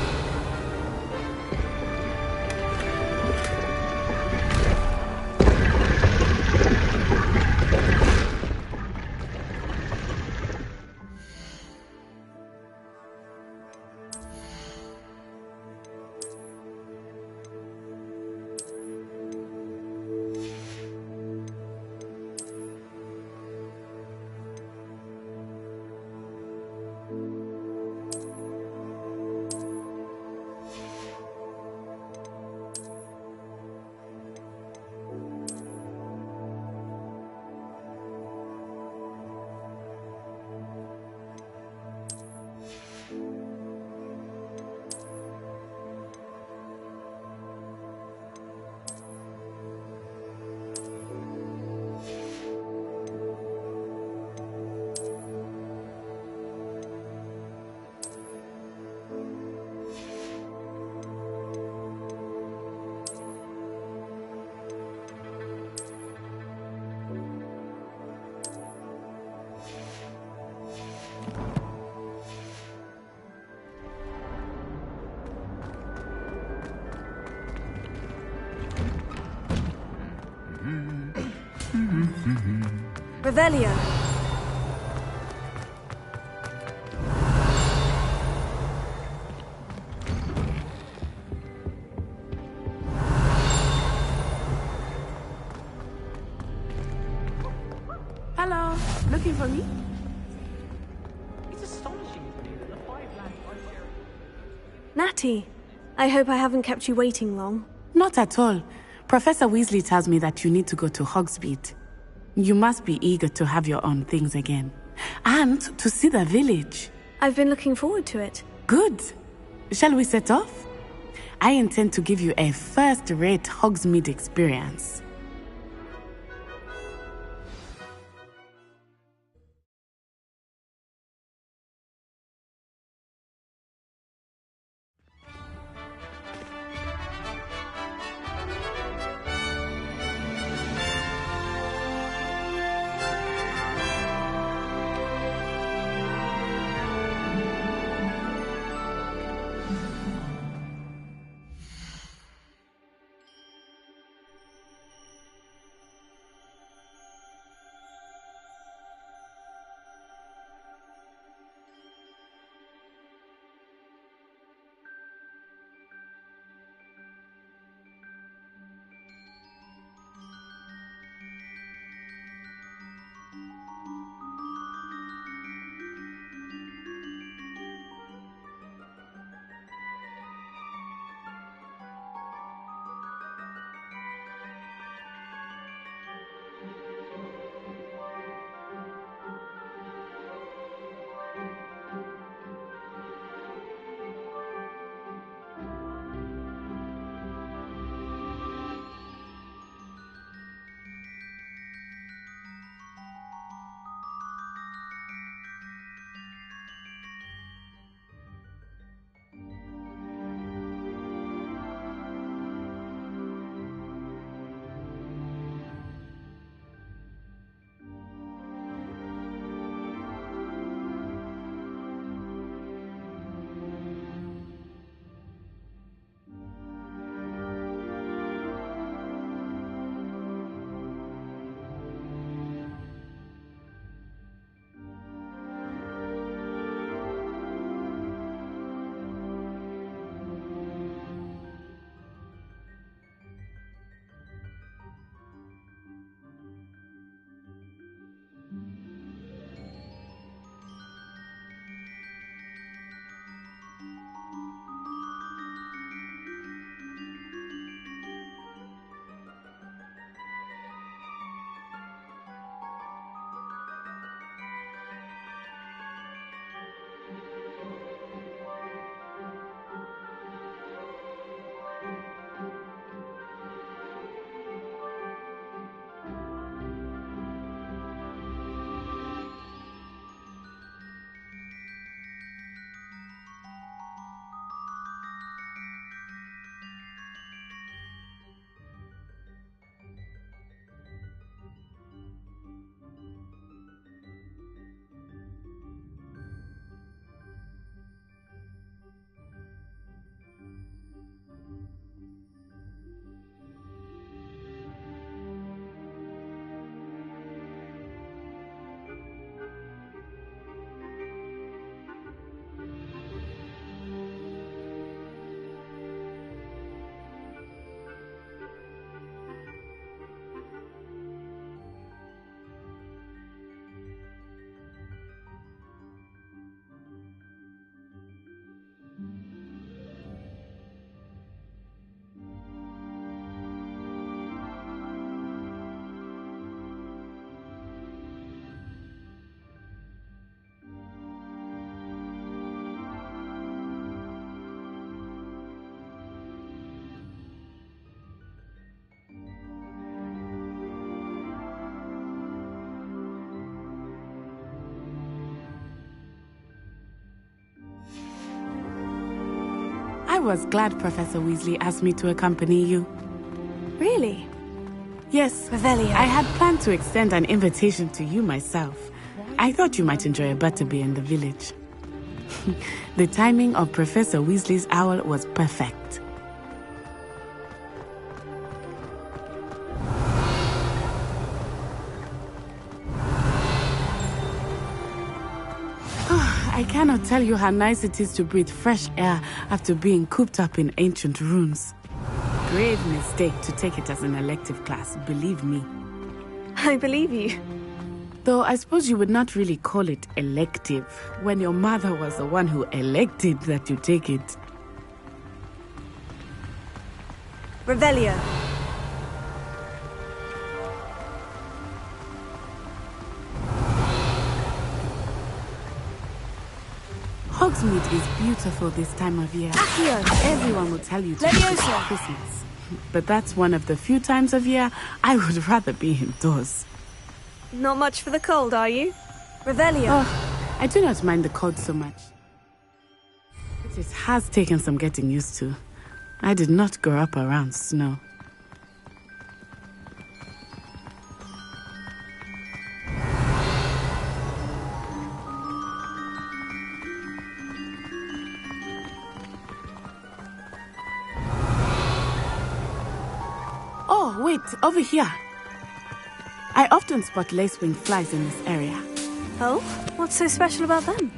Revelio. Hello, looking for me? It's astonishing to me that the five land Natty, I hope I haven't kept you waiting long. Not at all. Professor Weasley tells me that you need to go to Hogsmeade. You must be eager to have your own things again. And to see the village. I've been looking forward to it. Good. Shall we set off? I intend to give you a first-rate Hogsmeade experience. I was glad Professor Weasley asked me to accompany you. Really? Yes. Revelio. I had planned to extend an invitation to you myself. I thought you might enjoy a butterbeer in the village. The timing of Professor Weasley's owl was perfect. I cannot tell you how nice it is to breathe fresh air after being cooped up in ancient ruins. Grave mistake to take it as an elective class, believe me. I believe you. Though I suppose you would not really call it elective, when your mother was the one who elected that you take it. Revelio. Hogsmeade is beautiful this time of year. Accio. Everyone will tell you to Leviosa. visit for Christmas. But that's one of the few times of year I would rather be indoors. Not much for the cold, are you? Revelio. Oh, I do not mind the cold so much. But it has taken some getting used to. I did not grow up around snow. Oh, wait, over here. I often spot lacewing flies in this area. Oh? What's so special about them?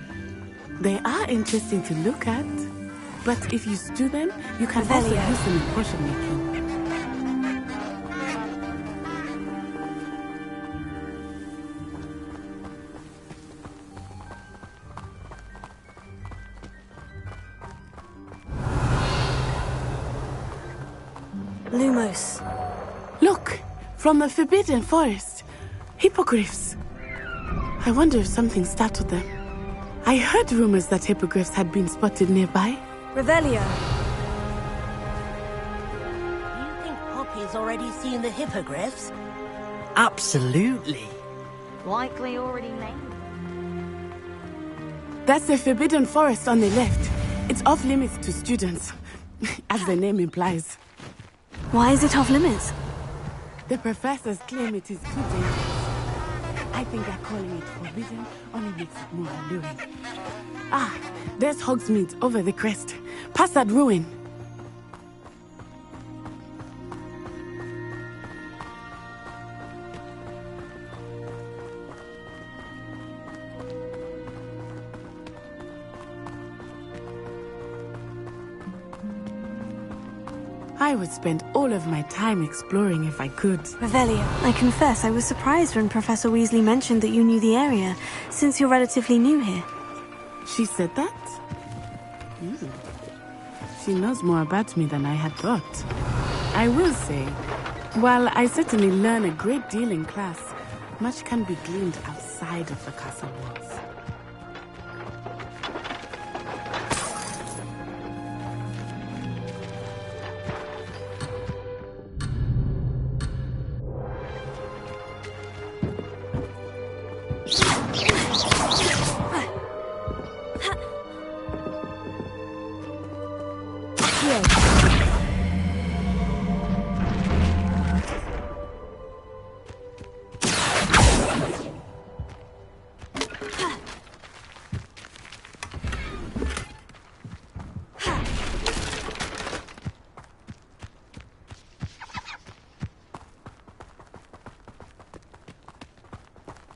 They are interesting to look at, but if you stew them, you can also use them in potion making. Lumos. Look! From the Forbidden Forest. Hippogriffs. I wonder if something startled them. I heard rumors that hippogriffs had been spotted nearby. Revelio. You think Poppy's already seen the hippogriffs? Absolutely. Likely already named. That's the Forbidden Forest on the left. It's off limits to students, as the name implies. Why is it off limits? The professors claim it is too dangerous. I think that calling it forbidden only makes it more alluring. Ah, there's Hogsmeade over the crest. Past that ruin. I would spend all of my time exploring if I could. Revelio, I confess I was surprised when Professor Weasley mentioned that you knew the area, since you're relatively new here. She said that? She knows more about me than I had thought. I will say, while I certainly learn a great deal in class, much can be gleaned outside of the castle walls.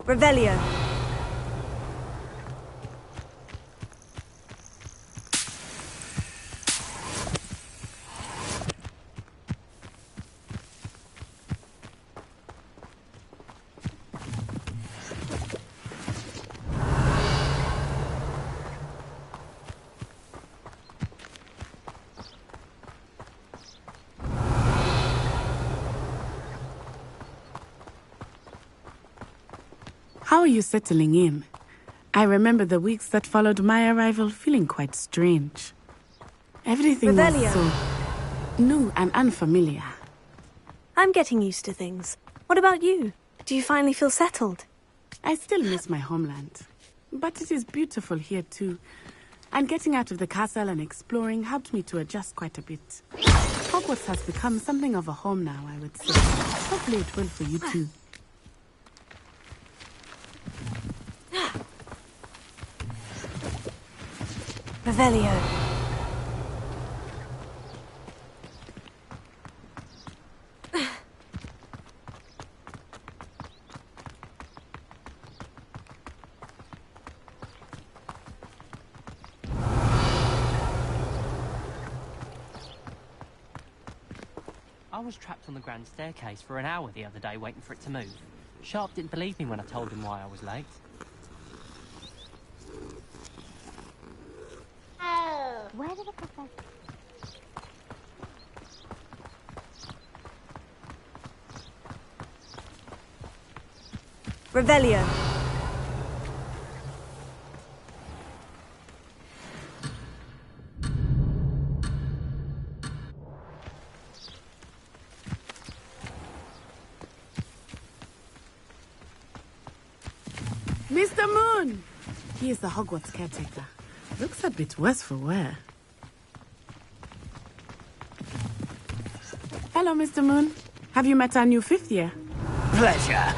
Revelio. How are you settling in? I remember the weeks that followed my arrival feeling quite strange. Everything was so new and unfamiliar. I'm getting used to things. What about you? Do you finally feel settled? I still miss my homeland. But it is beautiful here too. And getting out of the castle and exploring helped me to adjust quite a bit. Hogwarts has become something of a home now, I would say. Hopefully it will for you too. Revelio. I was trapped on the grand staircase for an hour the other day waiting for it to move. Sharp didn't believe me when I told him why I was late. Where did the professor... Revelio. Mr. Moon! He is the Hogwarts caretaker. Looks a bit worse for wear. Hello, Mr. Moon. Have you met our new 5th year? Pleasure.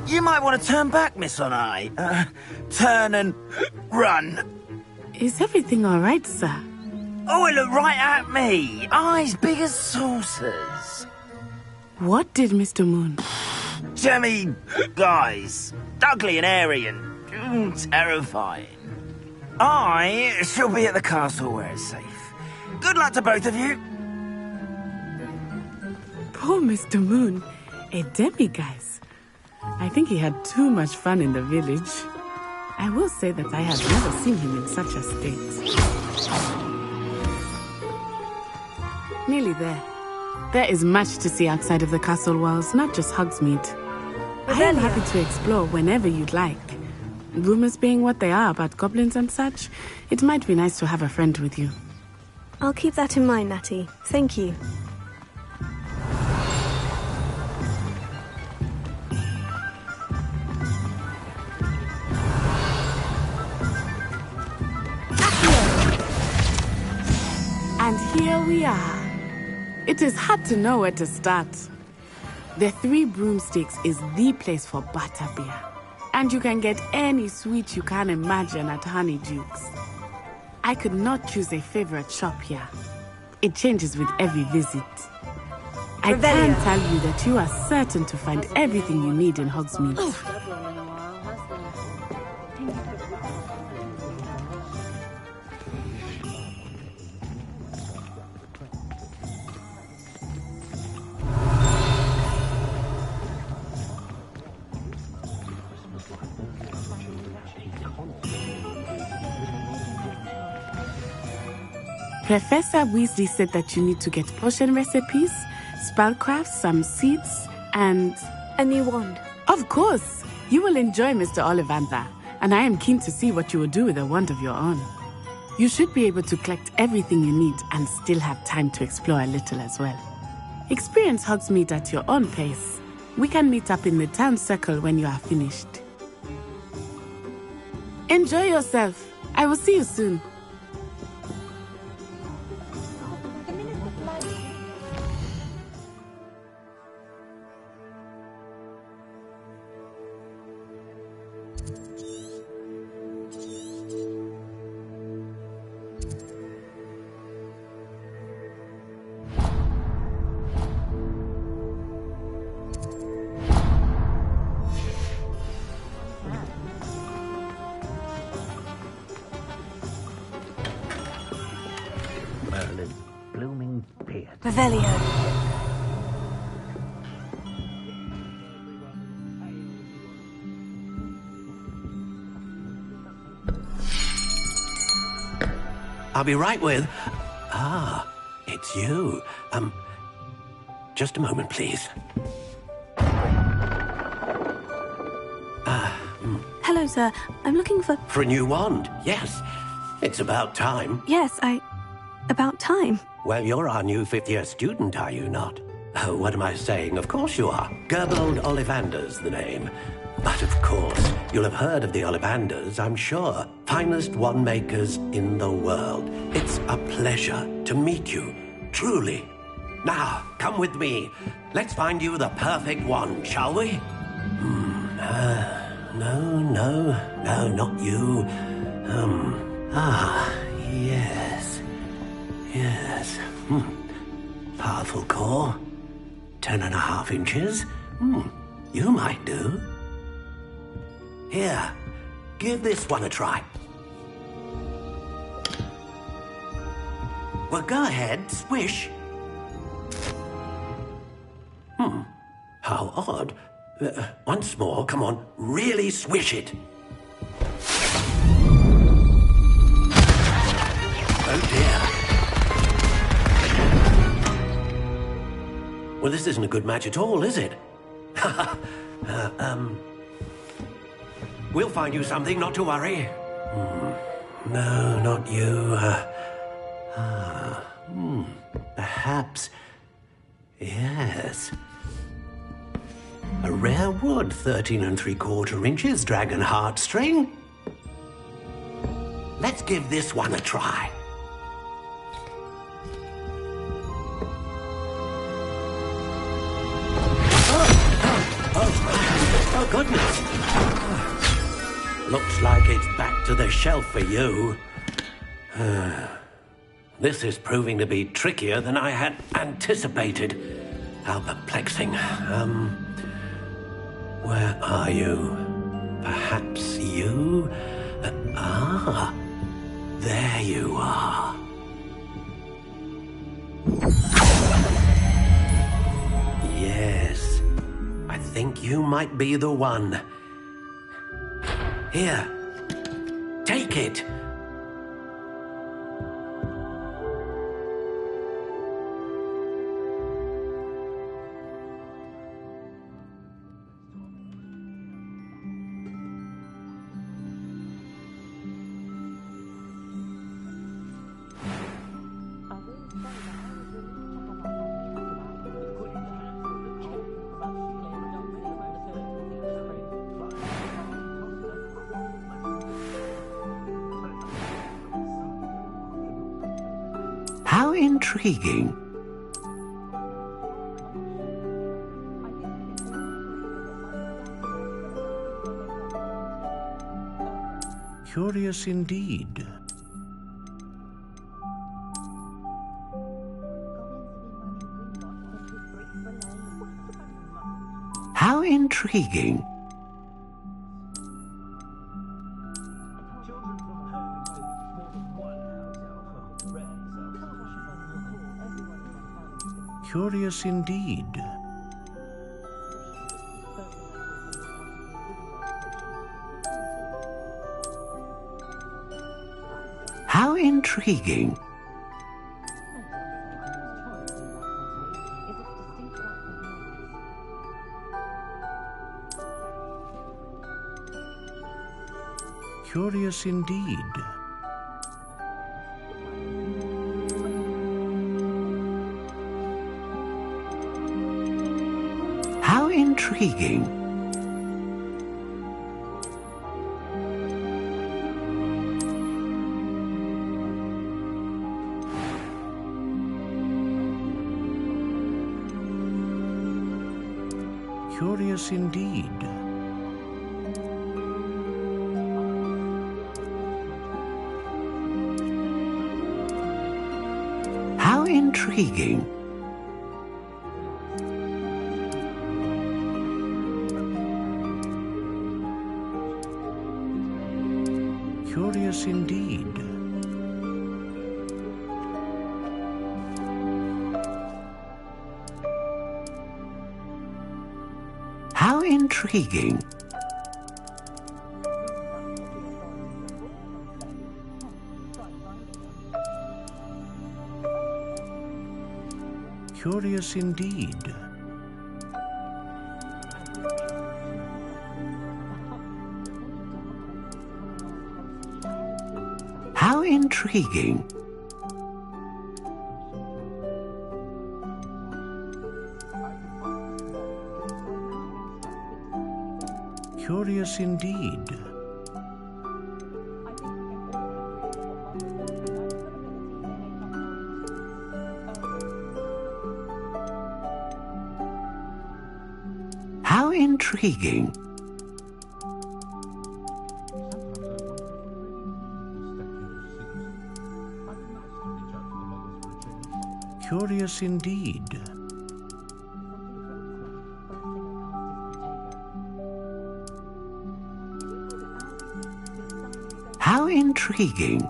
You might want to turn back, Miss Onai. Turn and run. Is everything all right, sir? Oh, it looked right at me. Eyes big as saucers. What did Mr. Moon? Jemmy guys. Ugly and airy and terrifying. I shall be at the castle where it's safe. Good luck to both of you. Poor Mr. Moon. A demiguise. I think he had too much fun in the village. I will say that I have never seen him in such a state. Nearly there. There is much to see outside of the castle walls, not just Hogsmeade. I am happy to explore whenever you'd like. Rumors being what they are about goblins and such, it might be nice to have a friend with you. I'll keep that in mind, Natty. Thank you. And here we are. It is hard to know where to start. The Three Broomsticks is the place for butterbeer. And you can get any sweet you can imagine at Honeydukes. I could not choose a favorite shop here. It changes with every visit. I can tell you that you are certain to find everything you need in Hogsmeade. Professor Weasley said that you need to get potion recipes, spellcraft, some seeds, and... a new wand. Of course! You will enjoy Mr. Ollivander, and I am keen to see what you will do with a wand of your own. You should be able to collect everything you need and still have time to explore a little as well. Experience Hogsmeade at your own pace. We can meet up in the town circle when you are finished. Enjoy yourself. I will see you soon. Revelio. I'll be right with... Ah, it's you. Just a moment, please. Hello, sir. I'm looking for... For a new wand, yes. It's about time. Yes, about time. Well, you're our new 5th-year student, are you not? Oh, what am I saying? Of course you are. Gerbold Ollivander's the name. But of course, you'll have heard of the Ollivanders, I'm sure. finest wand makers in the world. It's a pleasure to meet you, truly. Now, come with me. Let's find you the perfect wand, shall we? No, not you. Yes. Powerful core. 10.5 inches. You might do. Here, give this one a try. Well, go ahead, swish. How odd. Once more, come on, really swish it. Oh dear. Well, this isn't a good match at all, is it? We'll find you something, not to worry. No, not you. Perhaps. Yes. A rare wood, 13 3/4 inches, dragon heartstring. Let's give this one a try. Oh, goodness. Looks like it's back to the shelf for you. This is proving to be trickier than I had anticipated. How perplexing. Where are you? Perhaps you? There you are. Yes, I think you might be the one. Here, take it. How intriguing. Curious indeed. How intriguing. Curious indeed. How intriguing. Curious indeed. How intriguing. Curious indeed. How intriguing. Curious indeed. How intriguing. Curious indeed. How intriguing. Curious indeed. intriguing. Curious indeed. How intriguing.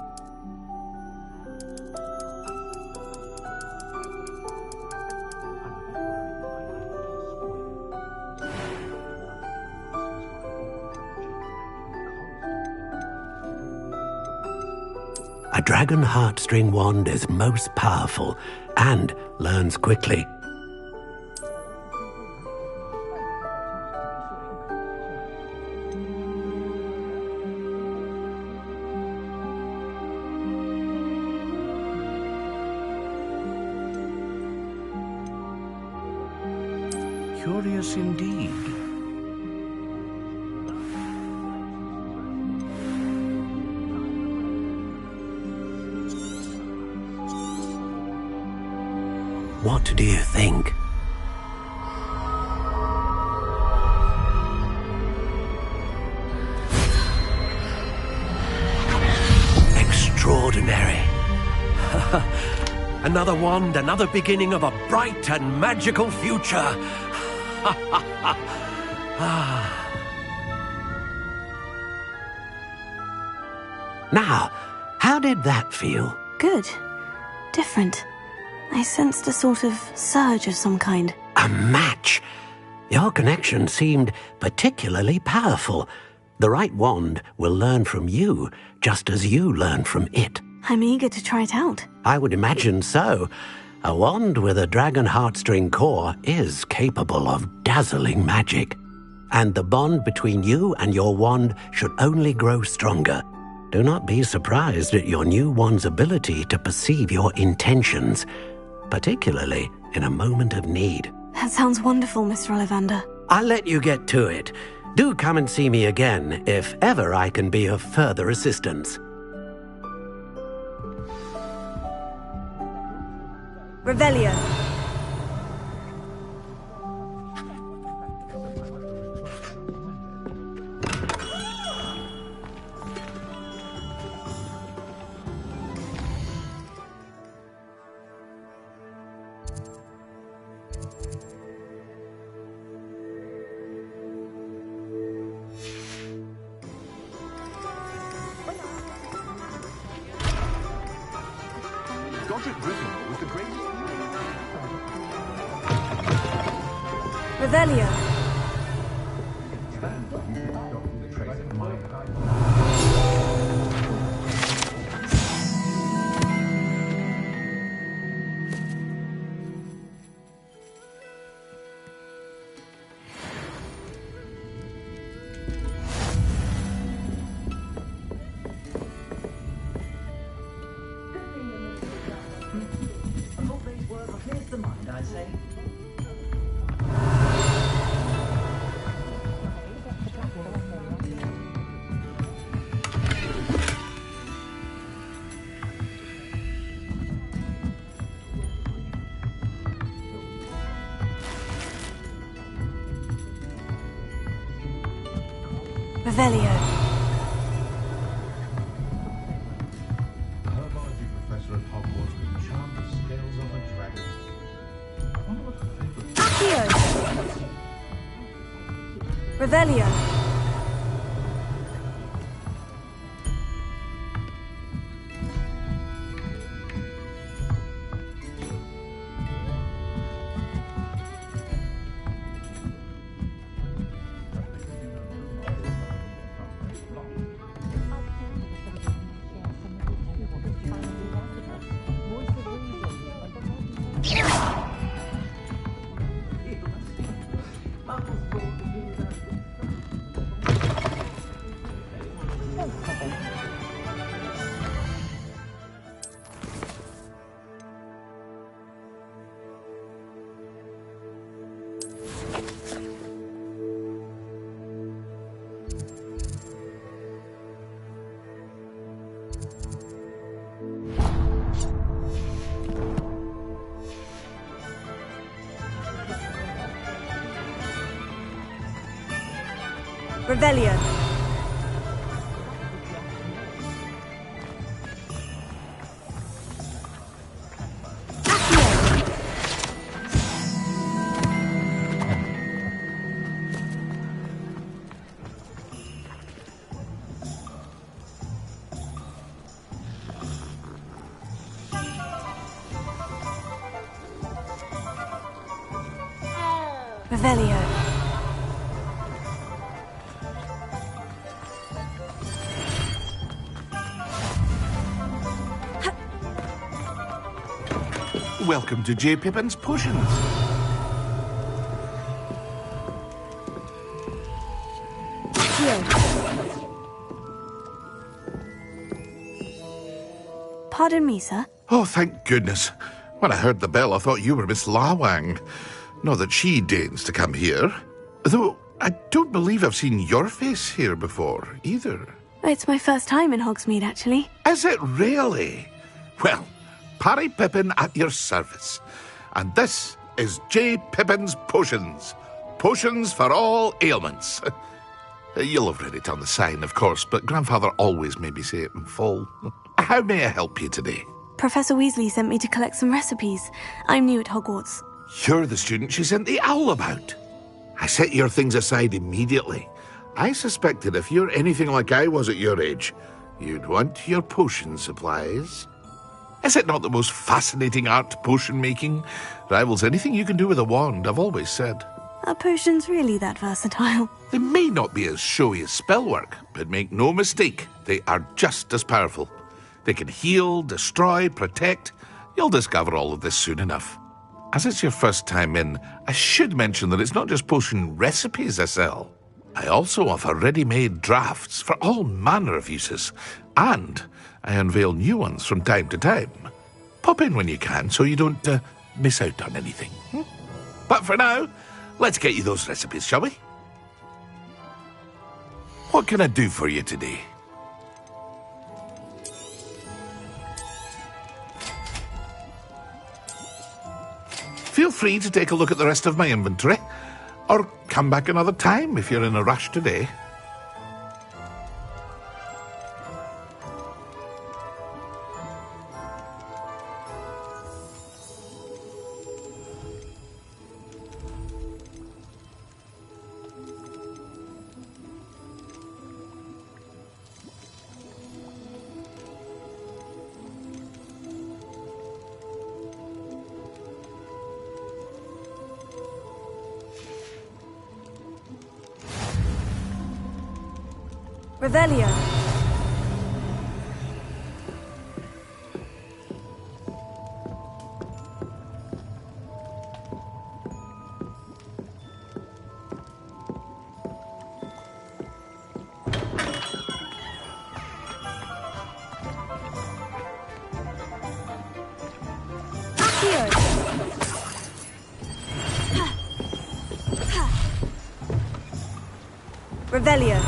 A dragon heartstring wand is most powerful and learns quickly. Curious indeed. What do you think? Extraordinary. Another wand, another beginning of a bright and magical future. Now, how did that feel? Good. Different. I sensed a sort of surge of some kind. A match! Your connection seemed particularly powerful. The right wand will learn from you, just as you learn from it. I'm eager to try it out. I would imagine so. A wand with a dragon heartstring core is capable of dazzling magic. And the bond between you and your wand should only grow stronger. Do not be surprised at your new wand's ability to perceive your intentions, particularly in a moment of need. That sounds wonderful, Mr. Ollivander. I'll let you get to it. Do come and see me again if ever I can be of further assistance. Revelio. Revelio. Revelio. Herbology professor at Hogwarts was charmed with scales of a dragon. Accio. Revelio. Revelio. Revelio. Welcome to J. Pippin's Potions. Pardon me, sir. Oh, thank goodness. When I heard the bell, I thought you were Miss Lawang. Not that she deigns to come here. Though I don't believe I've seen your face here before, either. It's my first time in Hogsmeade, actually. Is it really? Well, Parry Pippin at your service. And this is J. Pippin's Potions. Potions for all ailments. You'll have read it on the sign, of course, but Grandfather always made me say it in full. How may I help you today? Professor Weasley sent me to collect some recipes. I'm new at Hogwarts. You're the student she sent the owl about. I set your things aside immediately. I suspected if you're anything like I was at your age, you'd want your potion supplies. Is it not the most fascinating art, potion making? Rivals anything you can do with a wand, I've always said. Are potions really that versatile? They may not be as showy as spellwork, but make no mistake, they are just as powerful. They can heal, destroy, protect. You'll discover all of this soon enough. As it's your first time in, I should mention that it's not just potion recipes I sell. I also offer ready-made drafts for all manner of uses, and I unveil new ones from time to time. Pop in when you can so you don't miss out on anything. But for now, let's get you those recipes, shall we? What can I do for you today? Feel free to take a look at the rest of my inventory, or come back another time if you're in a rush today. Revelio. Revelio.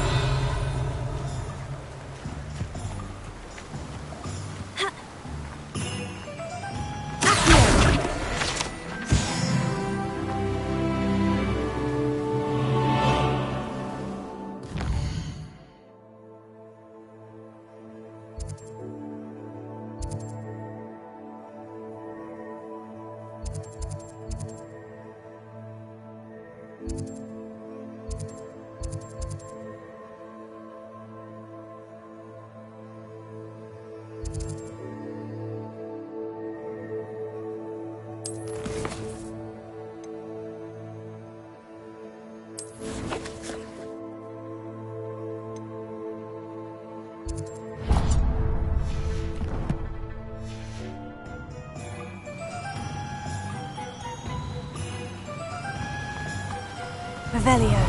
Revelio.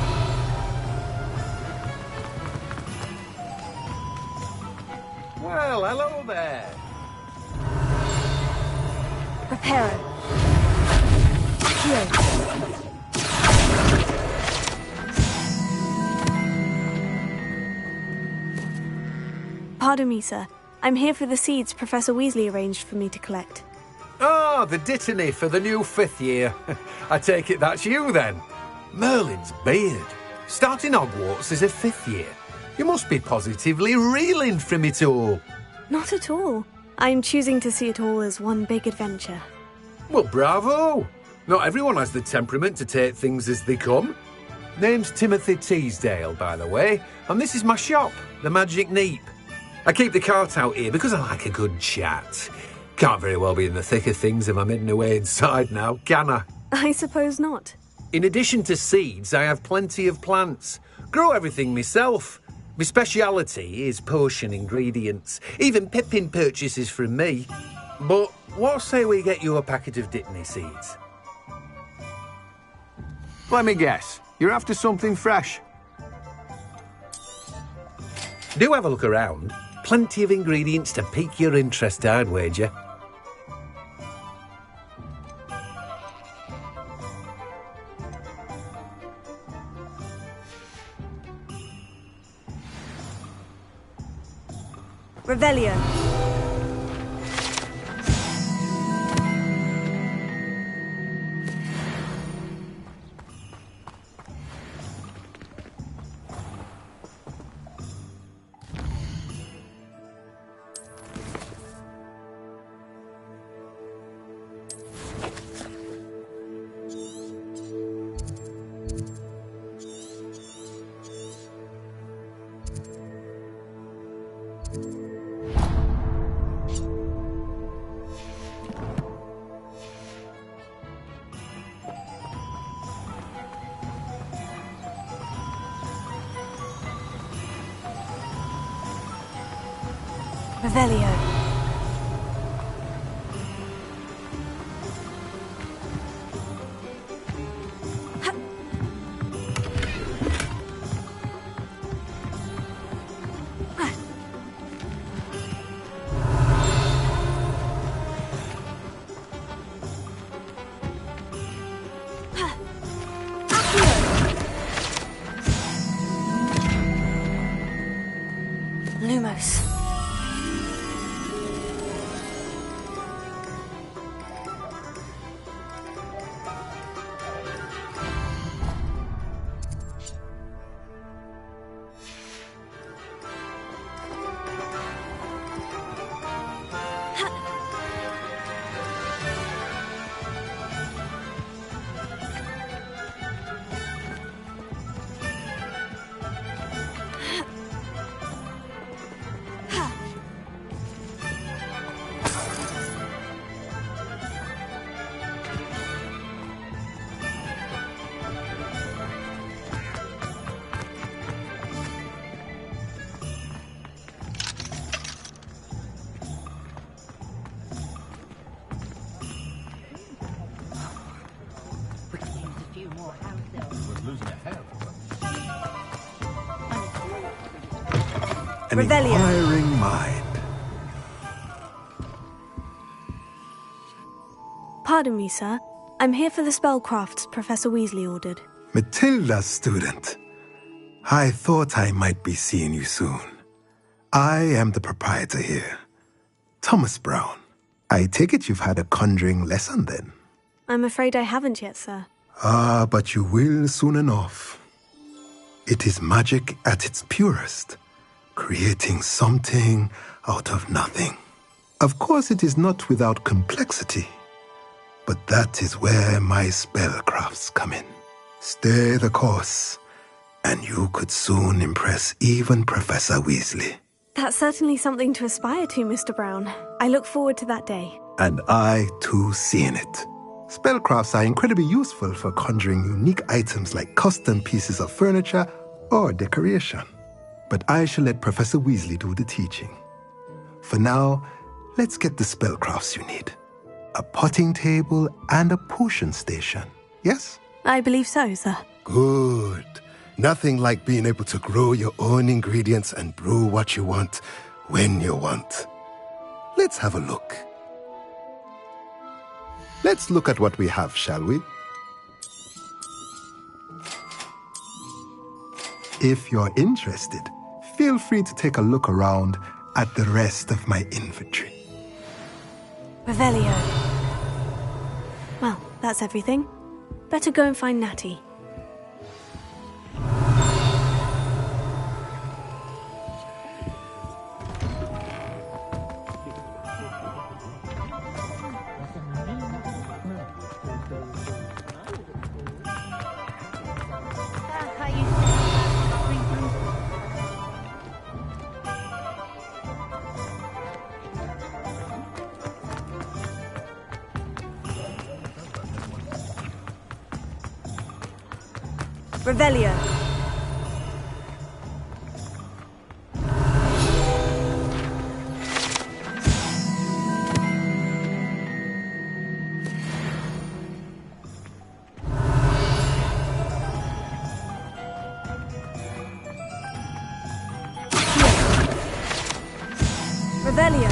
Well, hello there. Reparo. Pardon me, sir. I'm here for the seeds Professor Weasley arranged for me to collect. Ah, the dittany for the new 5th year. I take it that's you, then. Merlin's beard. Starting Hogwarts as a 5th year. You must be positively reeling from it all. Not at all. I'm choosing to see it all as one big adventure. Well, bravo! Not everyone has the temperament to take things as they come. Name's Timothy Teasdale, by the way, and this is my shop, the Magic Neep. I keep the cart out here because I like a good chat. Can't very well be in the thick of things if I'm hidden away inside now, can I? I suppose not. In addition to seeds, I have plenty of plants. Grow everything myself. My speciality is potion ingredients. Even Pippin purchases from me. But what say we get you a packet of Dittany seeds? Let me guess. You're after something fresh. Do have a look around. Plenty of ingredients to pique your interest, I'd wager. Revelio. Revelio. Lumos. An Revelio. inquiring mind. Pardon me, sir. I'm here for the spellcrafts Professor Weasley ordered. Matilda's student. I thought I might be seeing you soon. I am the proprietor here, Thomas Brown. I take it you've had a conjuring lesson then? I'm afraid I haven't yet, sir. Ah, but you will soon enough. It is magic at its purest, creating something out of nothing. Of course, it is not without complexity, but that is where my spellcrafts come in. Stay the course, and you could soon impress even Professor Weasley. That's certainly something to aspire to, Mr. Brown. I look forward to that day. And I, too, seeing it. Spellcrafts are incredibly useful for conjuring unique items like custom pieces of furniture or decoration. But I shall let Professor Weasley do the teaching. For now, let's get the spellcrafts you need. A potting table and a potion station, yes? I believe so, sir. Good. Nothing like being able to grow your own ingredients and brew what you want, when you want. Let's have a look. Let's look at what we have, shall we? If you're interested, feel free to take a look around at the rest of my inventory. Revelio. Well, that's everything. Better go and find Natty. Revelio. Revelio.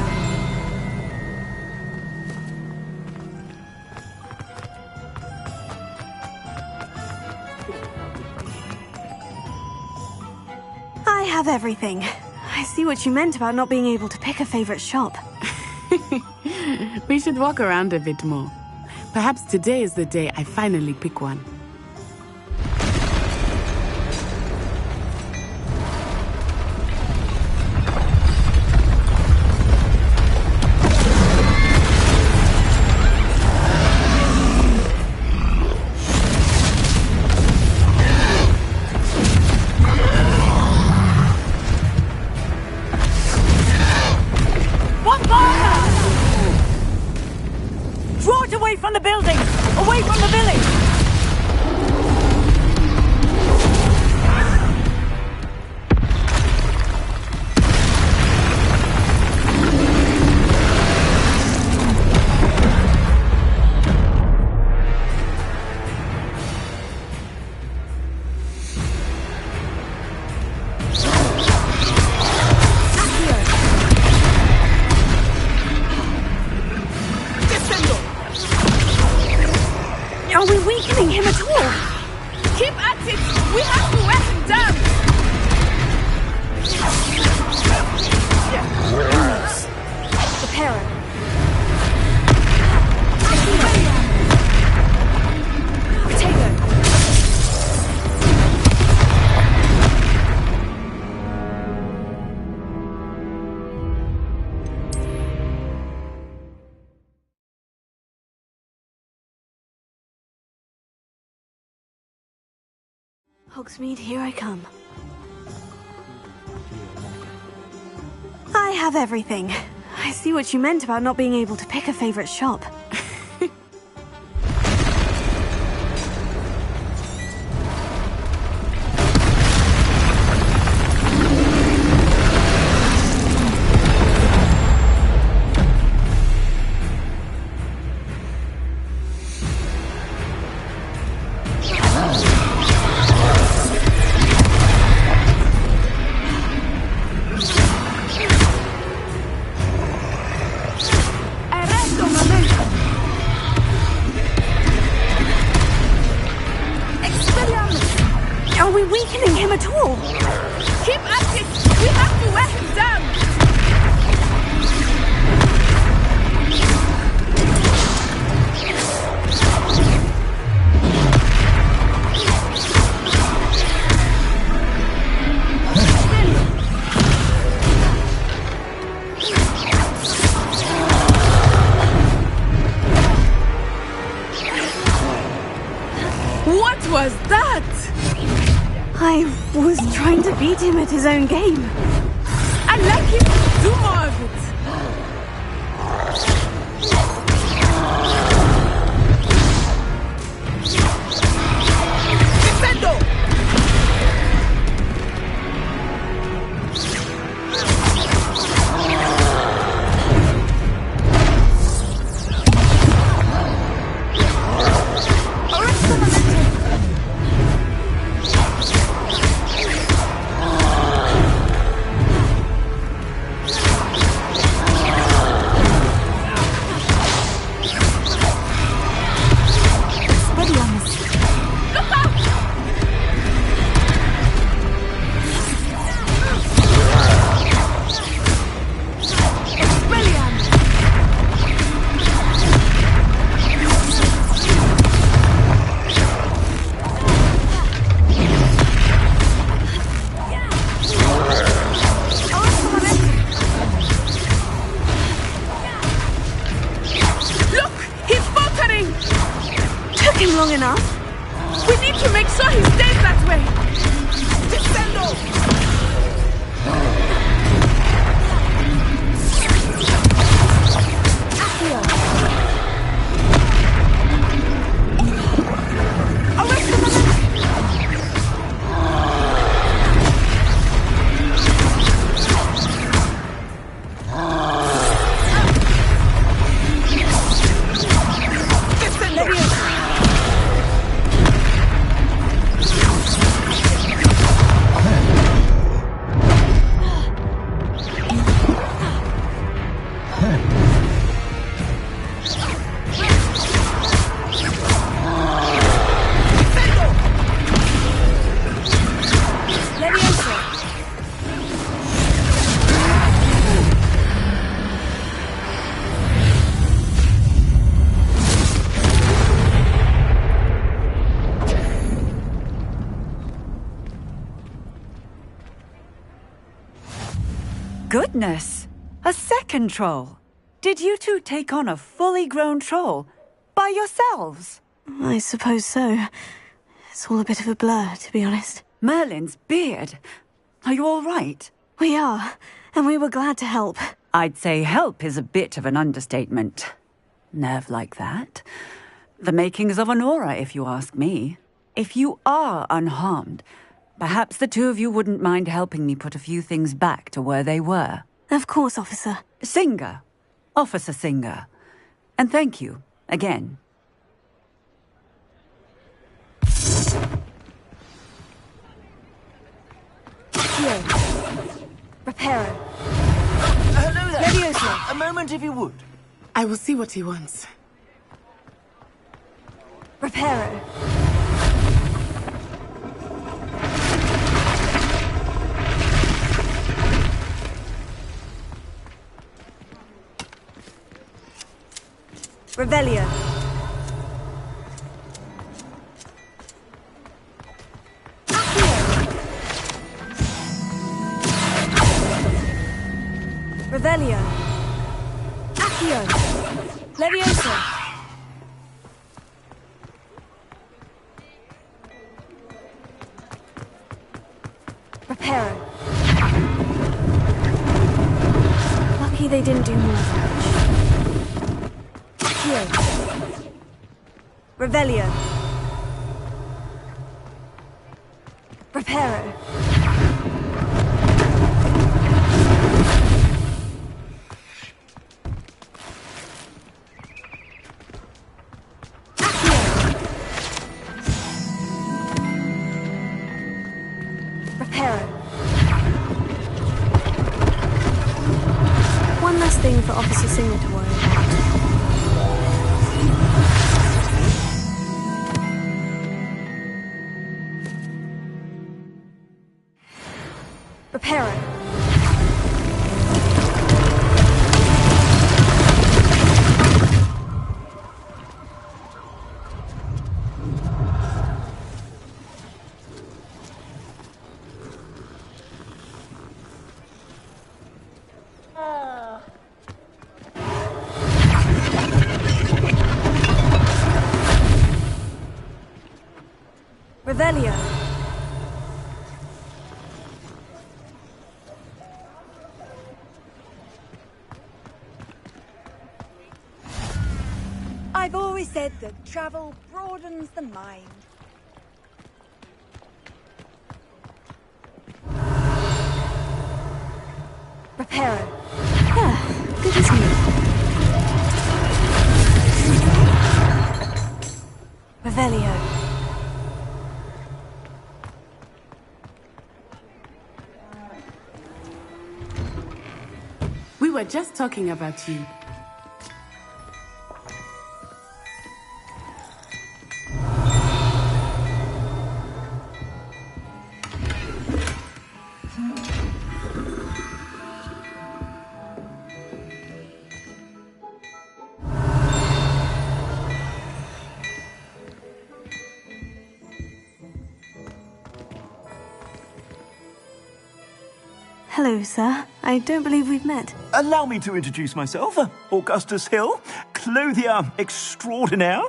I have everything. I see what you meant about not being able to pick a favorite shop. We should walk around a bit more. Perhaps today is the day I finally pick one. From the building! Away from the village! Are we weakening him at all? Keep at it! We have to wear him down! Prepare. Hogsmeade, here I come. I have everything. I see what you meant about not being able to pick a favorite shop. Are we weakening him at all? Keep at it! We have to wear him down! What was that? I was trying to beat him at his own game. I'd like him to do more of it. Defendo! him long enough. We need to make sure he stays that way. Defendo! goodness! A second troll! Did you two take on a fully grown troll? By yourselves? I suppose so. It's all a bit of a blur, to be honest. Merlin's beard. Are you all right? We are, and we were glad to help. I'd say help is a bit of an understatement. Nerve like that. The makings of an aura, if you ask me. If you are unharmed, perhaps the two of you wouldn't mind helping me put a few things back to where they were. Of course, officer. Singer. Officer Singer. And thank you, again. Here. Reparo. Hello there. Leviosa. A moment if you would. I will see what he wants. Reparo. Revelio. Revelio. Accio. Leviosa. Reparo. Lucky they didn't do more damage. Accio. Revelio. Reparo. One less thing for Officer Singer to worry about. Reparo. Revelio. I've always said that travel broadens the mind. Reparo. Good as new. Revelio. We were just talking about you. Hello, sir. I don't believe we've met. Allow me to introduce myself. Augustus Hill, clothier extraordinaire.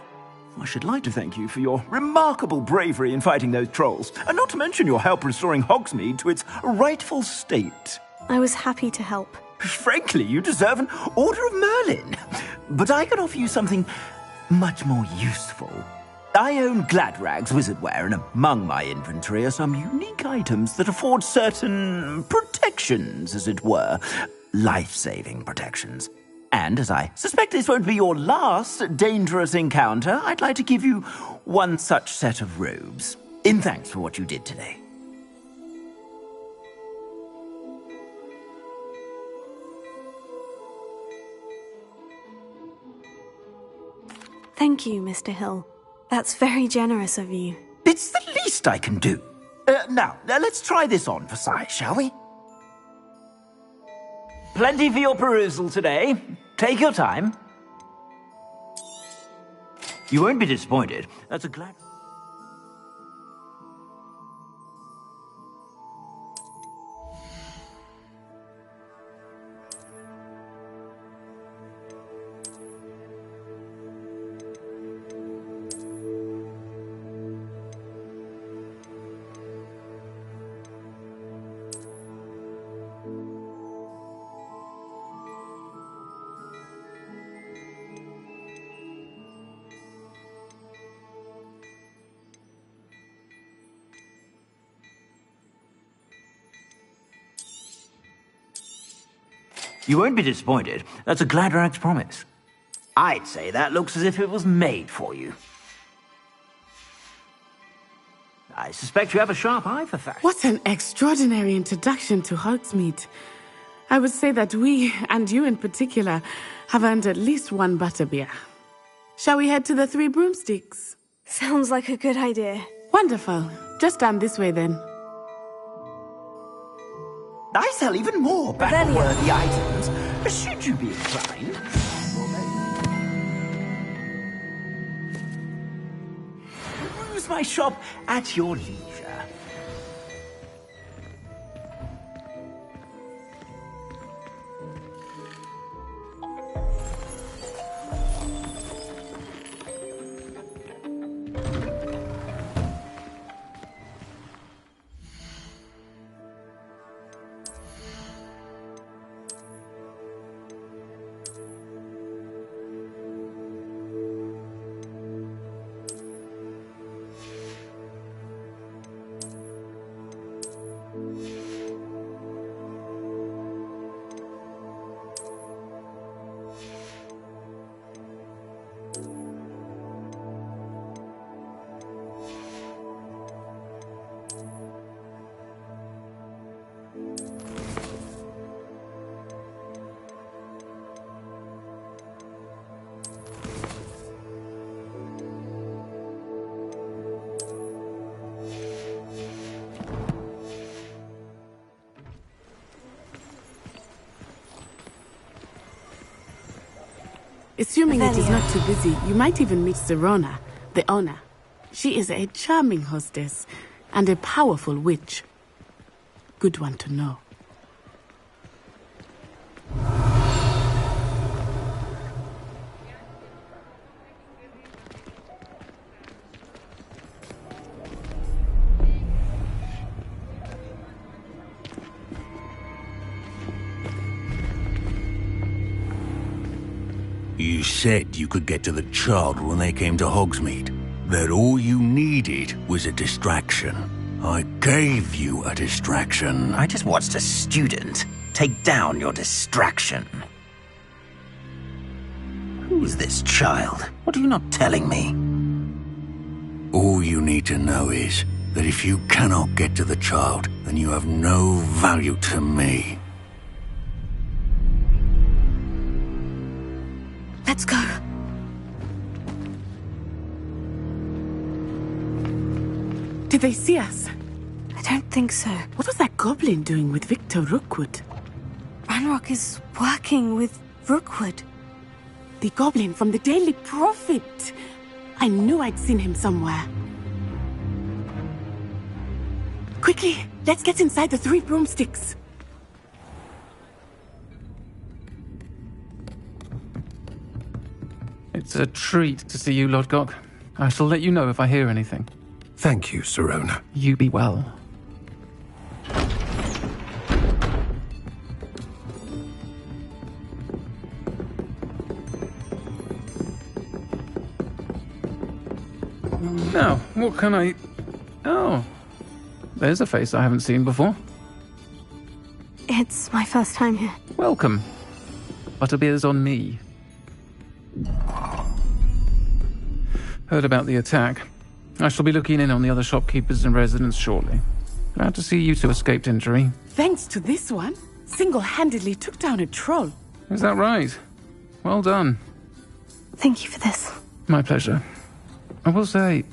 I should like to thank you for your remarkable bravery in fighting those trolls, and not to mention your help restoring Hogsmeade to its rightful state. I was happy to help. Frankly, you deserve an Order of Merlin. But I can offer you something much more useful. I own Gladrag's wizardware, and among my inventory are some unique items that afford certain protections, as it were. Life-saving protections. And as I suspect this won't be your last dangerous encounter, I'd like to give you one such set of robes, in thanks for what you did today. Thank you, Mr. Hill. That's very generous of you. It's the least I can do. Now, let's try this on for size, shall we? Plenty for your perusal today. Take your time. You won't be disappointed. That's a glad... You won't be disappointed. That's a Gladrag's promise. I'd say that looks as if it was made for you. I suspect you have a sharp eye for fashion. What an extraordinary introduction to Hogsmeade. I would say that we, and you in particular, have earned at least one butterbeer. Shall we head to the Three Broomsticks? Sounds like a good idea. Wonderful. Just down this way then. I sell even more battle-worthy items, should you be inclined. Use my shop at your leisure. Assuming it is not too busy, you might even meet Serona, the owner. She is a charming hostess and a powerful witch. Good one to know. You said you could get to the child when they came to Hogsmeade. That all you needed was a distraction. I gave you a distraction. I just watched a student take down your distraction. Who's this child? What are you not telling me? All you need to know is that if you cannot get to the child, then you have no value to me. Let's go. Did they see us? I don't think so. What was that goblin doing with Victor Rookwood? Ranrock is working with Rookwood. The goblin from the Daily Prophet. I knew I'd seen him somewhere. Quickly, let's get inside the Three Broomsticks. It's a treat to see you, Lodgok. I shall let you know if I hear anything. Thank you, Serona. You be well. Now, what can I... Oh, there's a face I haven't seen before. It's my first time here. Welcome. Butterbeer's on me. Heard about the attack. I shall be looking in on the other shopkeepers and residents shortly. Glad to see you two escaped injury. Thanks to this one, single-handedly took down a troll. Is that right? Well done. Thank you for this. My pleasure. I will say,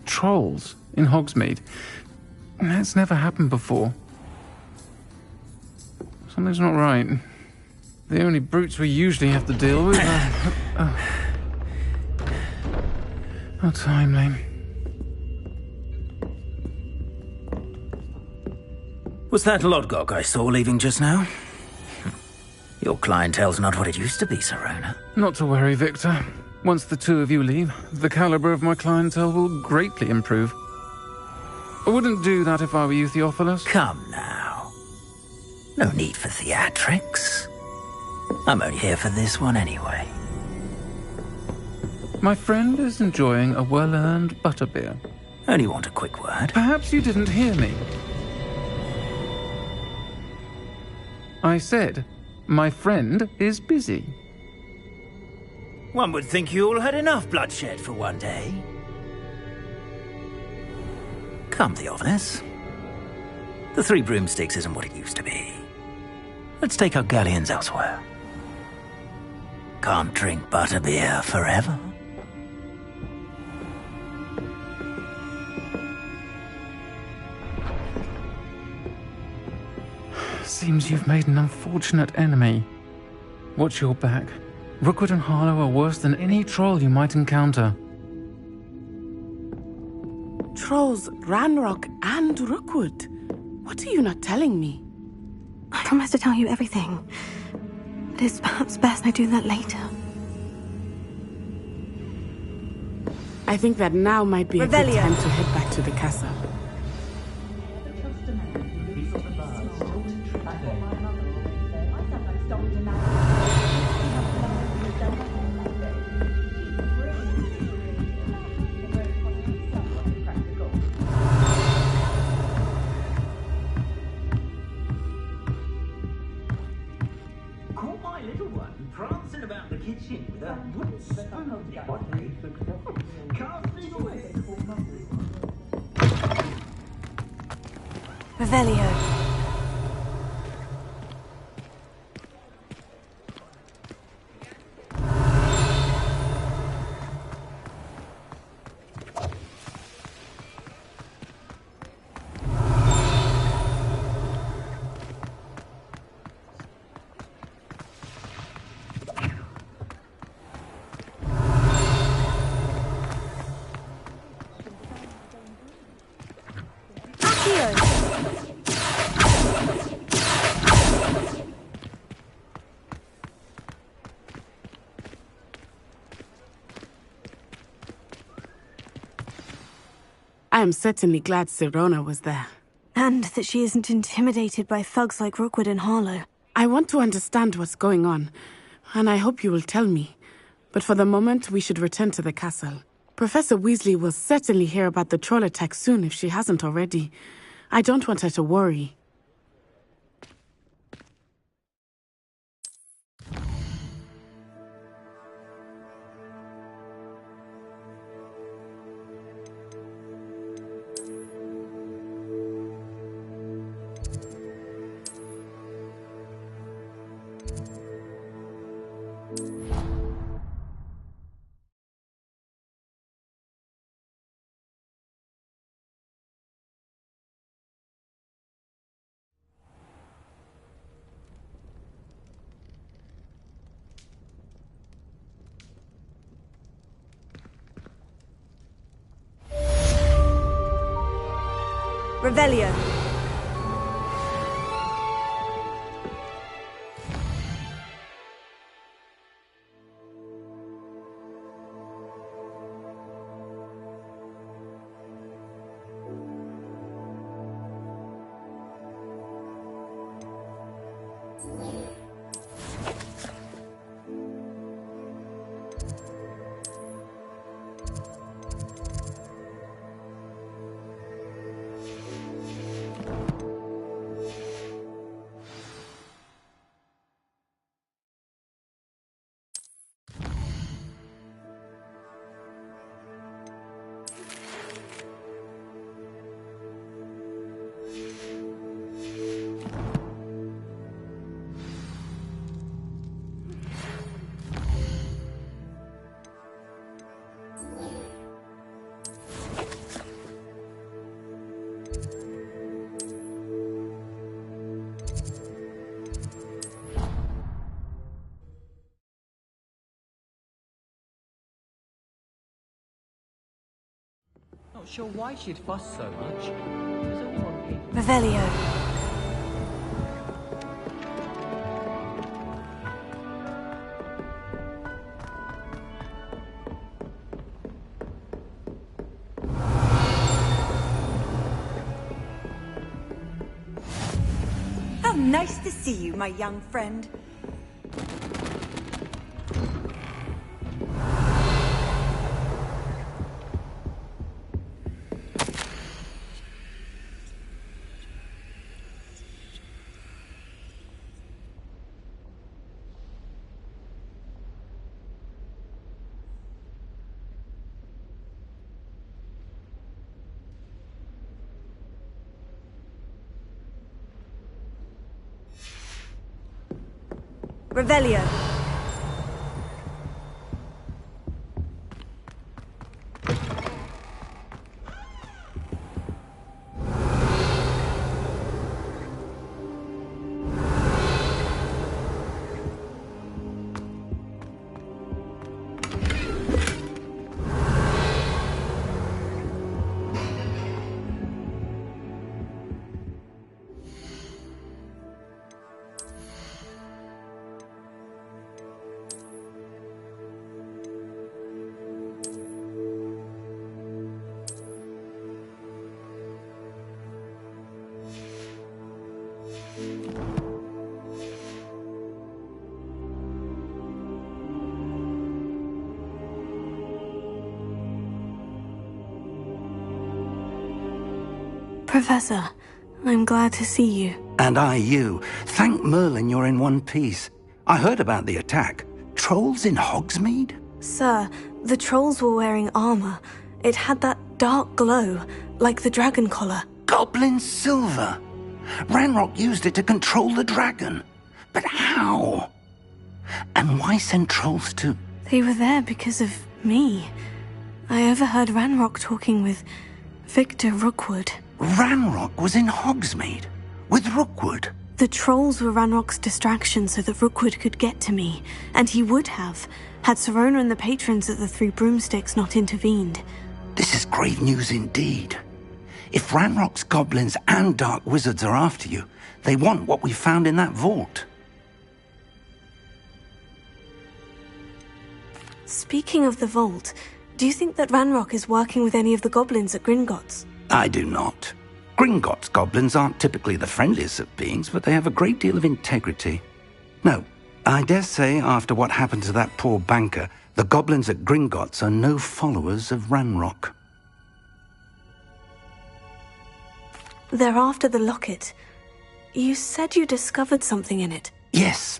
trolls in Hogsmeade. That's never happened before. Something's not right. The only brutes we usually have to deal with are... How timely. Was that Lodgok I saw leaving just now? Your clientele's not what it used to be, Serona. Not to worry, Victor. Once the two of you leave, the caliber of my clientele will greatly improve. I wouldn't do that if I were you, Theophilus. Come now. No need for theatrics. I'm only here for this one anyway. My friend is enjoying a well-earned butterbeer. Only want a quick word. Perhaps you didn't hear me. I said, My friend is busy. One would think you all had enough bloodshed for one day. Come, Theophilus. The Three Broomsticks isn't what it used to be. Let's take our galleons elsewhere. Can't drink butterbeer forever. Seems you've made an unfortunate enemy. Watch your back. Rookwood and Harlow are worse than any troll you might encounter. Trolls, Ranrock, and Rookwood. What are you not telling me? I promised to tell you everything. But it's perhaps best I do that later. I think that now might be a good time to head back to the castle. Revelio. I am certainly glad Sirona was there. And that she isn't intimidated by thugs like Rookwood and Harlow. I want to understand what's going on, and I hope you will tell me. But for the moment, we should return to the castle. Professor Weasley will certainly hear about the troll attack soon if she hasn't already. I don't want her to worry. Revelio. Not sure why she'd fuss so much. It was all on me. Revelio. How nice to see you, my young friend. Revelio. Professor, I'm glad to see you. And I you. Thank Merlin you're in one piece. I heard about the attack. Trolls in Hogsmeade? Sir, the trolls were wearing armor. It had that dark glow, like the dragon collar. Goblin silver. Ranrock used it to control the dragon. But how? And why send trolls to... They were there because of me. I overheard Ranrock talking with Victor Rookwood. Ranrock was in Hogsmeade? With Rookwood? The trolls were Ranrock's distraction so that Rookwood could get to me. And he would have, had Sirona and the patrons at the Three Broomsticks not intervened. This is grave news indeed. If Ranrock's goblins and dark wizards are after you, they want what we found in that vault. Speaking of the vault, do you think that Ranrock is working with any of the goblins at Gringotts? I do not. Gringotts goblins aren't typically the friendliest of beings, but they have a great deal of integrity. No, I dare say after what happened to that poor banker, the goblins at Gringotts are no followers of Ranrock. They're after the locket. You said you discovered something in it. Yes.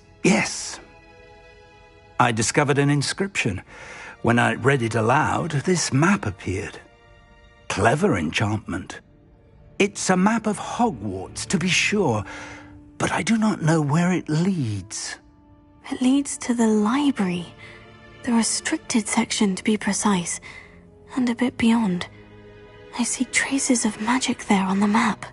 I discovered an inscription. When I read it aloud, this map appeared. Clever enchantment. It's a map of Hogwarts, to be sure, but I do not know where it leads. It leads to the library. The restricted section, to be precise, and a bit beyond. I see traces of magic there on the map.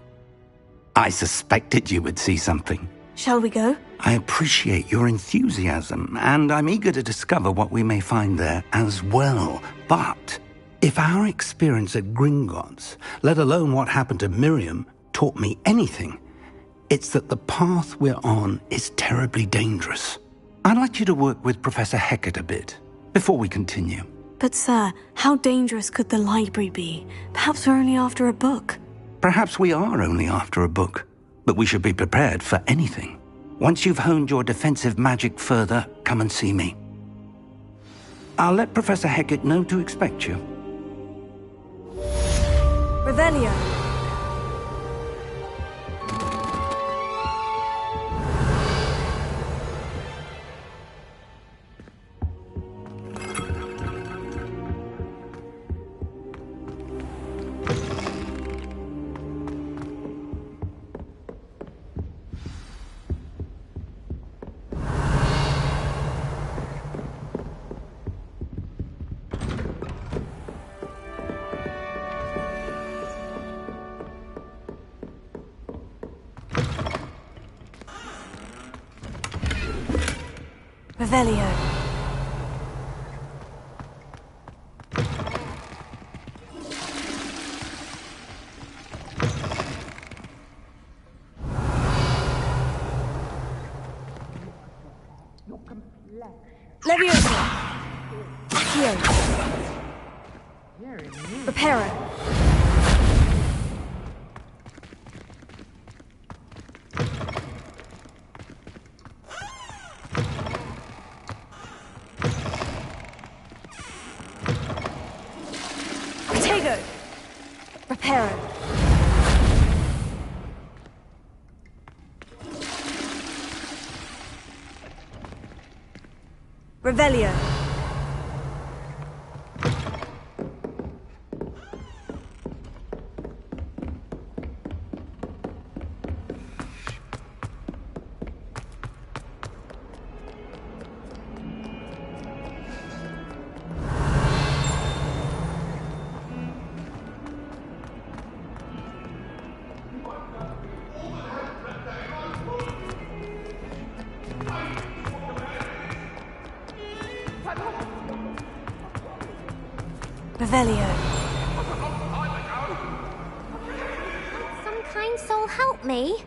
I suspected you would see something. Shall we go? I appreciate your enthusiasm, and I'm eager to discover what we may find there as well. But if our experience at Gringotts, let alone what happened to Miriam, taught me anything, it's that the path we're on is terribly dangerous. I'd like you to work with Professor Hecat a bit before we continue. But sir, how dangerous could the library be? Perhaps we're only after a book. Perhaps we are only after a book, but we should be prepared for anything. Once you've honed your defensive magic further, come and see me. I'll let Professor Hecat know to expect you. Revelio. Revelio. Leviosa. Accio. Reparo. Reparo. Revelio. Revelio. Some kind soul help me?